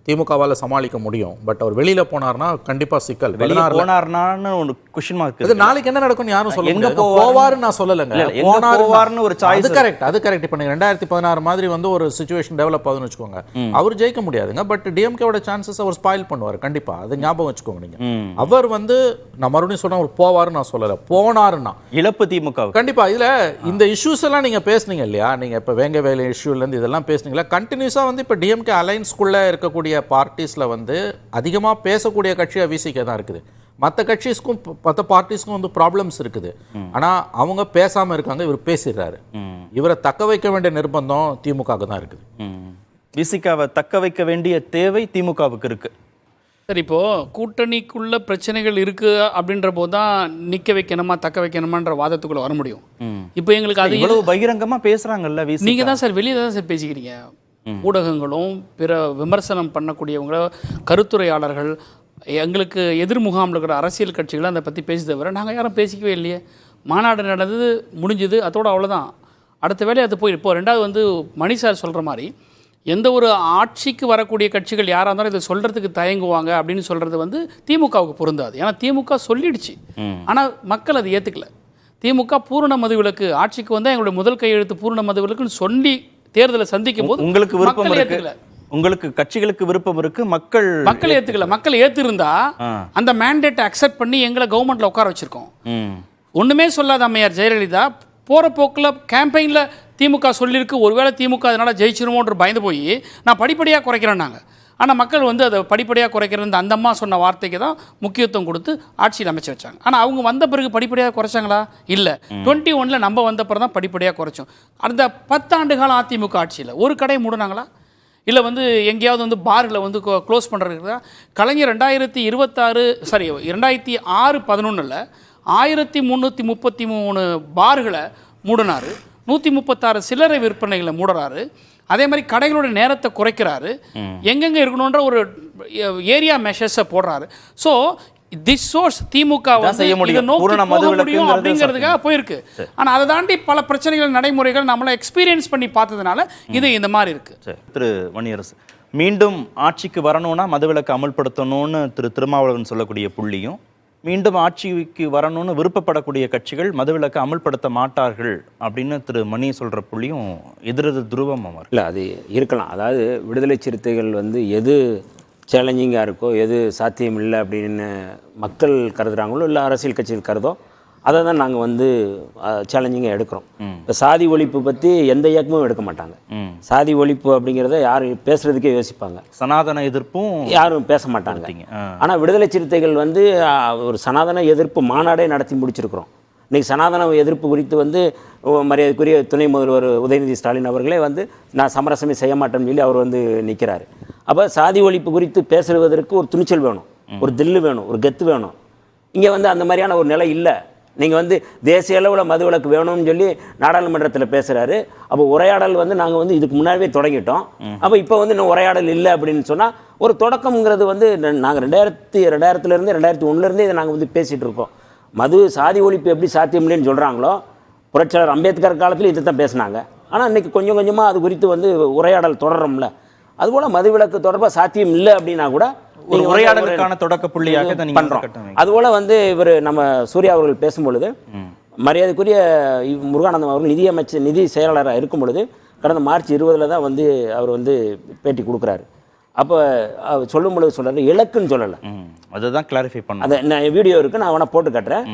திமுகவால் சமாளிக்க முடியும். பட் அவர் வெளியில போனார்னா கண்டிப்பா சிக்கல். போனார்னான்னு ஒரு क्वेश्चन மார்க் இருக்கு. நாளைக்கு என்ன நடக்கும்னு யாரும் சொல்ல முடியாது. போவாருன்னு நான் சொல்லலங்க, போனாருன்னு ஒரு சாய்ஸ். அது கரெக்ட். இப்போ 2016 மாதிரி வந்து ஒரு சிச்சுவேஷன் டெவலப் ஆகுதுன்னு வச்சுக்கோங்க, அவர் ஜெயிக்க முடியாதுங்க. பட் டிஎம்கேவோட சான்சஸ் அவர் ஸ்பாயில் பண்ணுவார் கண்டிப்பா, அது ஞாபகம் வச்சுக்கோங்க நீங்க. அவர் வந்து நான் மறுபடியும் சொன்ன அவர் போவாருன்னு நான் சொல்லல, போனாருன்னா இழப்பு திமுக கண்டிப்பா. இதுல இந்த இஷ்யூஸ் எல்லாம் நீங்க பேசுனீங்க இல்லையா, நீங்க இப்ப வேங்கவேலு இஷ்யூல இருந்து இதெல்லாம் பேசுனீங்களா, கண்டினியூஸா வந்து இப்ப டிஎம்கே அலைன்ஸ்குள்ள இருக்கக்கூடிய பார்ட்டிஸ்ல வந்து அதிகமா பேசக்கூடிய கட்சியா விசிகே தான் இருக்குது. மற்ற கட்சிஸ்க்கும் மற்ற பார்ட்டிஸ்க்கும் வந்து ப்ராப்ளம்ஸ் இருக்குது. ஆனா அவங்க பேசாம இருக்காங்க, இவர் பேசிடுறாரு. இவரை தக்க வைக்க வேண்டிய நிர்பந்தம் திமுகவுக்கு தான் இருக்குது. விசிகாவை தக்க வைக்க வேண்டிய தேவை திமுகவுக்கு இருக்கு. சரி, இப்போ கூட்டணிக்குள்ள பிரச்சனைகள் இருக்கு அப்படின்ற போது தான் நிக்க வைக்கணுமா தக்க வைக்கணுமான்ற வாதத்துக்குள்ள வர முடியும். இப்போ எங்களுக்கு அது இவ்வளவு பகிரங்கமா பேசுறாங்கல்ல, நீங்க தான் சார் வெளியே தான் சார் பேசிக்கிறீங்க. ஊடகங்களும் பிற விமர்சனம் பண்ணக்கூடியவங்க, கருத்துரையாளர்கள், எங்களுக்கு எதிர் முகாமில் இருக்கிற அரசியல் கட்சிகள் அதை பற்றி பேசி தவிர நாங்கள் யாரும் பேசிக்கவே இல்லையே. மாநாடு நடந்தது, முடிஞ்சுது, அதோடு அவ்வளோதான். அடுத்த வேலையை அது போய் இப்போ ரெண்டாவது வந்து மணி சார் சொல்கிற மாதிரி எந்த ஒரு ஆட்சிக்கு வரக்கூடிய கட்சிகள் யாராக இருந்தாலும் இதை சொல்கிறதுக்கு தயங்குவாங்க அப்படின்னு சொல்கிறது வந்து திமுகவுக்கு பொருந்தாது. ஏன்னா திமுக சொல்லிடுச்சு, ஆனால் மக்கள் அதை ஏற்றுக்கல. திமுக பூரண மதுவிலக்கு ஆட்சிக்கு வந்தால் எங்களுடைய முதல் கையெழுத்து பூரண மதுவிலக்குன்னு சொல்லி தேர்தலை சந்திக்கும் போது உங்களுக்கு விருப்பம் ஏற்றுக்கல, உங்களுக்கு கட்சிகளுக்கு விருப்பம் இருக்கு, மக்கள் ஏத்துக்கல. மக்கள் ஏத்திருந்தா அந்த மேண்டேட் அக்செப்ட் பண்ணி எங்களை கவர்மெண்ட்ல உட்கார வச்சிருக்கோம். ஒண்ணுமே சொல்லாத அம்மையார் ஜெயலலிதா போற போக்குல கேம்பெயின்ல திமுக சொல்லியிருக்கு, ஒருவேளை திமுக அதனால ஜெயிச்சிருமோன்ற பயந்து போய் நான் படிப்படியா குறைக்கிறேன்னாங்க. ஆனால் மக்கள் வந்து அதை படிப்படியாக குறைக்கிறது அந்த அம்மா சொன்ன வார்த்தைக்கு தான் முக்கியத்துவம் கொடுத்து ஆட்சியில் அமைச்சு வச்சாங்க. ஆனால் அவங்க வந்த பிறகு படிப்படியாக குறைச்சாங்களா? இல்லை. 21 நம்ம வந்த பிறகு தான் படிப்படியாக குறைச்சோம். அந்த 10 ஆண்டு காலம் அதிமுக ஆட்சியில் ஒரு கடை மூடினாங்களா? இல்லை வந்து எங்கேயாவது வந்து பார்களை வந்து க்ளோஸ் பண்ணுறதுக்கு கலைஞர் 2006-11 1333 பார்களை மூடினார், 136 சில்லறை விற்பனைகளை மூடுறாரு, அதே மாதிரி கடைகளோட நேரத்தை குறைக்கிறாரு, எங்கெங்க இருக்கணுன்ற ஒரு ஏரியா மெஷர்ஸை போடுறாரு. ஸோ திஸ் சோர்ஸ் திமுக வந்து இதை நோக்கி போக முடியும் அப்படிங்கிறதுக்காக போயிருக்கு. ஆனால் அதை தாண்டி பல பிரச்சனைகள் நடைமுறைகள் நம்மளை எக்ஸ்பீரியன்ஸ் பண்ணி பார்த்ததுனால இது இந்த மாதிரி இருக்கு. திரு வன்னியரசு, மீண்டும் ஆட்சிக்கு வரணும்னா மதுவிலக்கு அமல்படுத்தணும்னு திரு திருமாவளவன் சொல்லக்கூடிய புள்ளியும், மீண்டும் ஆட்சிக்கு வரணும்னு விருப்பப்படக்கூடிய கட்சிகள் மதுவிலக்கு அமல்படுத்த மாட்டார்கள் அப்படின்னு திரு மணி சொல்கிற புள்ளியும் எதிரெதிர் துருவமாக இல்லை, அது இருக்கலாம். அதாவது விடுதலை சிறுத்தைகள் வந்து எது சேலஞ்சிங்காக இருக்கோ, எது சாத்தியம் இல்லை அப்படின்னு மக்கள் கருதுகிறாங்களோ, இல்லை அரசியல் கட்சிகள் கருதோ, அதை தான் நாங்கள் வந்து சேலஞ்சிங்காக எடுக்கிறோம். இப்போ சாதி ஒழிப்பு பற்றி எந்த இயக்கமும் எடுக்க மாட்டாங்க. சாதி ஒழிப்பு அப்படிங்கிறத யாரும் பேசுகிறதுக்கே யோசிப்பாங்க. சனாதன எதிர்ப்பும் யாரும் பேச மாட்டாங்க. ஆனால் விடுதலை சிறுத்தைகள் வந்து ஒரு சனாதன எதிர்ப்பு மாநாடே நடத்தி முடிச்சிருக்கிறோம். இன்றைக்கி சனாதன எதிர்ப்பு குறித்து வந்து மரியாதைக்குரிய துணை முதல்வர் உதயநிதி ஸ்டாலின் அவர்களே வந்து நான் சமரசமே செய்ய மாட்டேன்னு சொல்லி அவர் வந்து நிற்கிறாரு. அப்போ சாதி ஒழிப்பு குறித்து பேசுவதற்கு ஒரு துணிச்சல் வேணும், ஒரு தில்லு வேணும், ஒரு கெத்து வேணும். இங்கே வந்து அந்த மாதிரியான ஒரு நிலை இல்லை. நீங்கள் வந்து தேசிய அளவில் மதுவிலக்கு வேணும்னு சொல்லி நாடாளுமன்றத்தில் பேசுகிறாரு. அப்போ உரையாடல் வந்து நாங்கள் வந்து இதுக்கு முன்னாடியே தொடங்கிட்டோம். அப்போ இப்போ வந்து இன்னும் உரையாடல் இல்லை அப்படின்னு சொன்னால் ஒரு தொடக்கம்ங்கிறது வந்து நாங்கள் 2000 2001 இதை நாங்கள் வந்து பேசிகிட்டு இருக்கோம். மது சாதி ஒழிப்பு எப்படி சாத்தியம் இல்லைன்னு சொல்கிறாங்களோ, புரட்சியாளர் அம்பேத்கர் காலத்தில் இதை தான் பேசினாங்க. ஆனால் இன்றைக்கி கொஞ்சம் கொஞ்சமாக அது குறித்து வந்து உரையாடல் தொடர்றோம்ல. அதுபோல் மதுவிலக்கு தொடர்பாக சாத்தியம் இல்லை அப்படின்னா கூட ஒரு உரையாடலுக்கான தொடக்க புள்ளியாக பண்ணுறோம். அதுபோல் வந்து இவர் நம்ம சூர்யா அவர்கள் பேசும்பொழுது, மரியாதைக்குரிய முருகானந்தம் அவர்கள் நிதி செயலாளராக இருக்கும் பொழுது கடந்த மார்ச் 20 தான் வந்து அவர் வந்து பேட்டி கொடுக்குறாரு. அப்போ சொல்லும் பொழுது சொல்கிறாரு, இலக்குன்னு சொல்லலை. அதுதான் கிளாரிஃபை பண்ண அந்த வீடியோ இருக்குது, நான் வேணால் போட்டு காட்டுறேன்.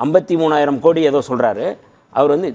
53,000 கோடி ஏதோ சொல்கிறாரு. அவர் வந்து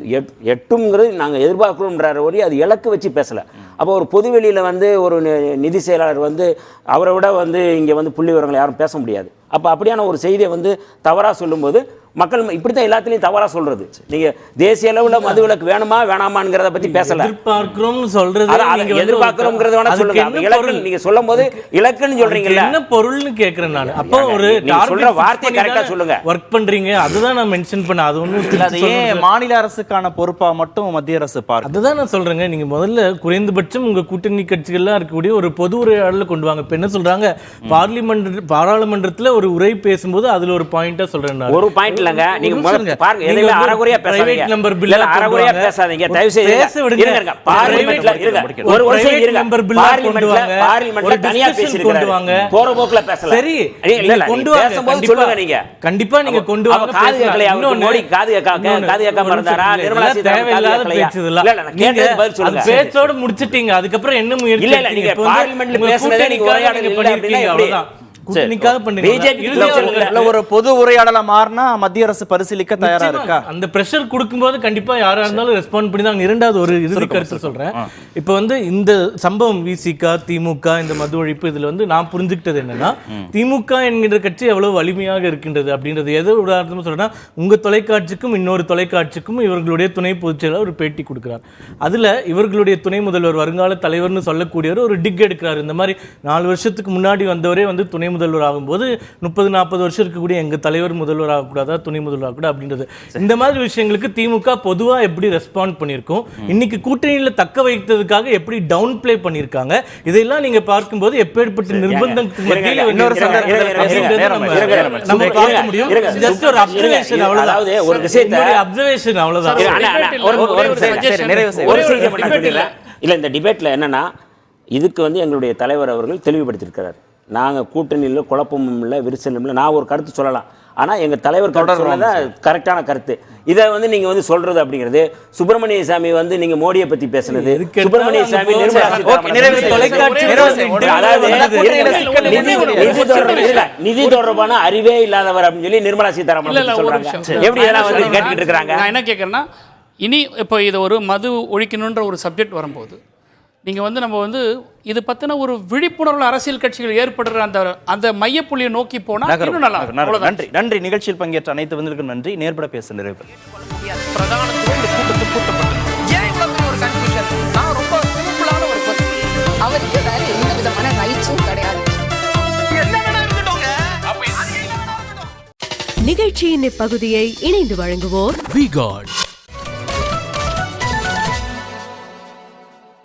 எட்டுங்கிறது நாங்கள் எதிர்பார்க்கணுன்றார் ஒரே, அது இலக்கு வச்சு பேசலை. அப்போ ஒரு பொதுவெளியில் வந்து ஒரு நிதி செயலாளர் வந்து அவரை விட வந்து இங்கே வந்து புள்ளி விவரங்களை யாரும் பேச முடியாது. அப்போ அப்படியான ஒரு செய்தியை வந்து தவறாக சொல்லும்போது மக்கள் இப்படி தான் எல்லாத்துலேயும் தவறாக சொல்கிறது. நீங்கள் தேசிய அளவில் மதுவிலக்கு வேணுமா வேணாமாங்கிறத பற்றி பேசலை. எதிர்பார்க்கிறோம்னு சொல்றது எதிர்பார்க்கிறோங்கிறத வேணா சொல்லுங்க. இலக்கு நீங்கள் சொல்லும் போது இலக்குன்னு சொல்றீங்கல்ல, என்ன பொருள்னு கேட்குறேன் நான். அப்போ ஒரு சொல்ற வார்த்தையை கரெக்டாக சொல்லுங்க. ஒர்க் பண்றீங்க, அதுதான் நான் மென்ஷன் பண்ண. அது ஒன்றும் அது ஏன் மாநில அரசுக்கான பொறுப்பா மட்டும் மத்திய அரசு பார்க்க? அதுதான் நான் சொல்றேங்க. நீங்க முதல்ல குறைந்தபட்சம் உங்க கூட்டணி கட்சிகள்லாம் இருக்கக்கூடிய ஒரு பொது உரையாடல கொண்டு வாங்க. இப்ப என்ன சொல்றாங்க, பாராளுமன்றத்துல ஒரு உரை பேசும்போது அதுல ஒரு பாயிண்டா சொல்றேன். ஒரு பாயிண்ட் இல்லங்க, நீங்க பாருங்க, எதுல அறகுறையா பேசாதீங்க. நம்பர் பில் அறகுறையா பேசாதீங்க, தயவு செய்து பேச விடுங்க. இருங்க, பார்லிமென்ட்ல இருங்க, ஒரு வருஷம் இருங்க. நம்பர் பில் பார்லிமென்ட்ல தனியா பேசிருக்காங்க, போற போக்குல பேசல. சரி, இல்ல கொண்டு வாங்க, பேசும்போது சொல்லுங்க. நீங்க கண்டிப்பா நீங்க கொண்டு வாங்க. காது கேட்கலையா? மோடி காது கேட்காம இருந்தாரா? நிர்மலா சீதாராமன் பேசுறதுல இல்ல, நான் கேட்டது பதில் சொல்லுங்க. பேச்சோட முடிச்சிட்டீங்க, அதுக்கப்புறம் என்ன முயற்சி? இல்ல, நீங்க பார்லிமென்ட்ல பேசுனதே நீங்க உரையாடல் இல்ல அப்படினா அவ்வளவுதான். ஒரு பொது உரையாடல மாறினா மத்திய அரசு பரிசீலிக்க தயாரா இருக்கா? அந்த பிரஷர் கொடுக்கும்போது கண்டிப்பா யாரா இருந்தாலும் ரெஸ்பாண்ட் பண்ணி தான். இரண்டாவது ஒரு இறுதி கருத்து சொல்றேன். இப்ப வந்து இந்த சம்பவம் விசிக திமுக இந்த மது ஒழிப்பு இதுல வந்து நான் புரிஞ்சுக்கிட்டது என்னன்னா, திமுக என்கின்ற கட்சி எவ்வளவு வலிமையாக இருக்கின்றது அப்படின்றது எதை உதாரணமா சொல்றேன்னா, உங்க தொலைக்காட்சிக்கும் இன்னொரு தொலைக்காட்சிக்கும் இவர்களுடைய துணை பொதுச் செயலாளர் ஒரு பேட்டி கொடுக்கிறார். அதுல இவர்களுடைய துணை முதல்வர் வருங்கால தலைவர்னு சொல்லக்கூடியவர் ஒரு டிக் எடுக்கிறார். இந்த மாதிரி 4 வருஷத்துக்கு முன்னாடி வந்தவரே வந்து துணை முதல்வர் ஆகும்போது 30-40 வருஷம் இருக்கக்கூடிய எங்க தலைவர் முதல்வர் ஆகக்கூடாதா, துணை முதல்வர் ஆகக்கூடாது அப்படின்றது. இந்த மாதிரி விஷயங்களுக்கு திமுக பொதுவா எப்படி ரெஸ்பாண்ட் பண்ணியிருக்கோம், இன்னைக்கு கூட்டணியில தக்க வைத்ததுக்காக எப்படி டவுன் பிளே பண்ணியிருக்காங்க, இதெல்லாம் நீங்க பார்க்கும்போது எப்பேற்பட்ட நிர்பந்தத்துக்கு மத்தியில நம்ம பார்க்க முடியும். ஜஸ்ட் ஒரு அப்சர்வேஷன் அவ்வளவுதான். ஒரு விஷயத்தை அப்சர்வேஷன் அவ்வளவுதான். இல்ல, இந்த டிபேட்ல என்னன்னா, இதுக்கு வந்து எங்களுடைய தலைவர் அவர்கள் தெளிவுபடுத்தியிருக்கிறார். நாங்கள் கூட்டணியில் குழப்பமும் இல்லை, விரிசலும் இல்லை. நான் ஒரு கருத்து சொல்லலாம், ஆனால் எங்கள் தலைவர் கருத்து கரெக்டான கருத்து. இதை வந்து நீங்கள் வந்து சொல்கிறது அப்படிங்கிறது, சுப்பிரமணிய சாமி வந்து நீங்கள் மோடியை பற்றி பேசுனது, சுப்பிரமணிய சாமி நிதி தொடர்பான அறிவே இல்லாதவர் அப்படின்னு சொல்லி நிர்மலா சீதாராமன் சொல்றாங்க. எப்படி இதெல்லாம் வந்து கேட்டுக்கிட்டு இருக்கிறாங்க? நான் என்ன கேட்குறேன்னா, இனி இப்போ இது ஒரு மது ஒழிக்கணுன்ற ஒரு சப்ஜெக்ட் வரும்போது நீங்கள் வந்து நம்ம வந்து இது பற்றின ஒரு விழிப்புணர்வு அரசியல் கட்சிகள் ஏற்படுற அந்த மையப்புள்ளியை நோக்கி போனால் இன்னும் நல்லா இருக்கும். நன்றி. நன்றி. நிகழ்ச்சியில் பங்கேற்ற அனைத்து வந்திருக்கும் நன்றி. நேர்பட பேச நிறைவு பிரதானத்துவம் இந்த கூட்டத்தில் கூட்டப்பட்டது. ஏன் இவ்வளவு ஒரு கன்ஃபியூஷன்? நான் ரொம்ப சிம்பிளான ஒரு கொஸ்டின். அவருக்கு வேற எந்த விதமான ரைட்ஸும் கிடையாது. நிகழ்ச்சியின் இப்பகுதியை இணைந்து வழங்குவோர் V-Guard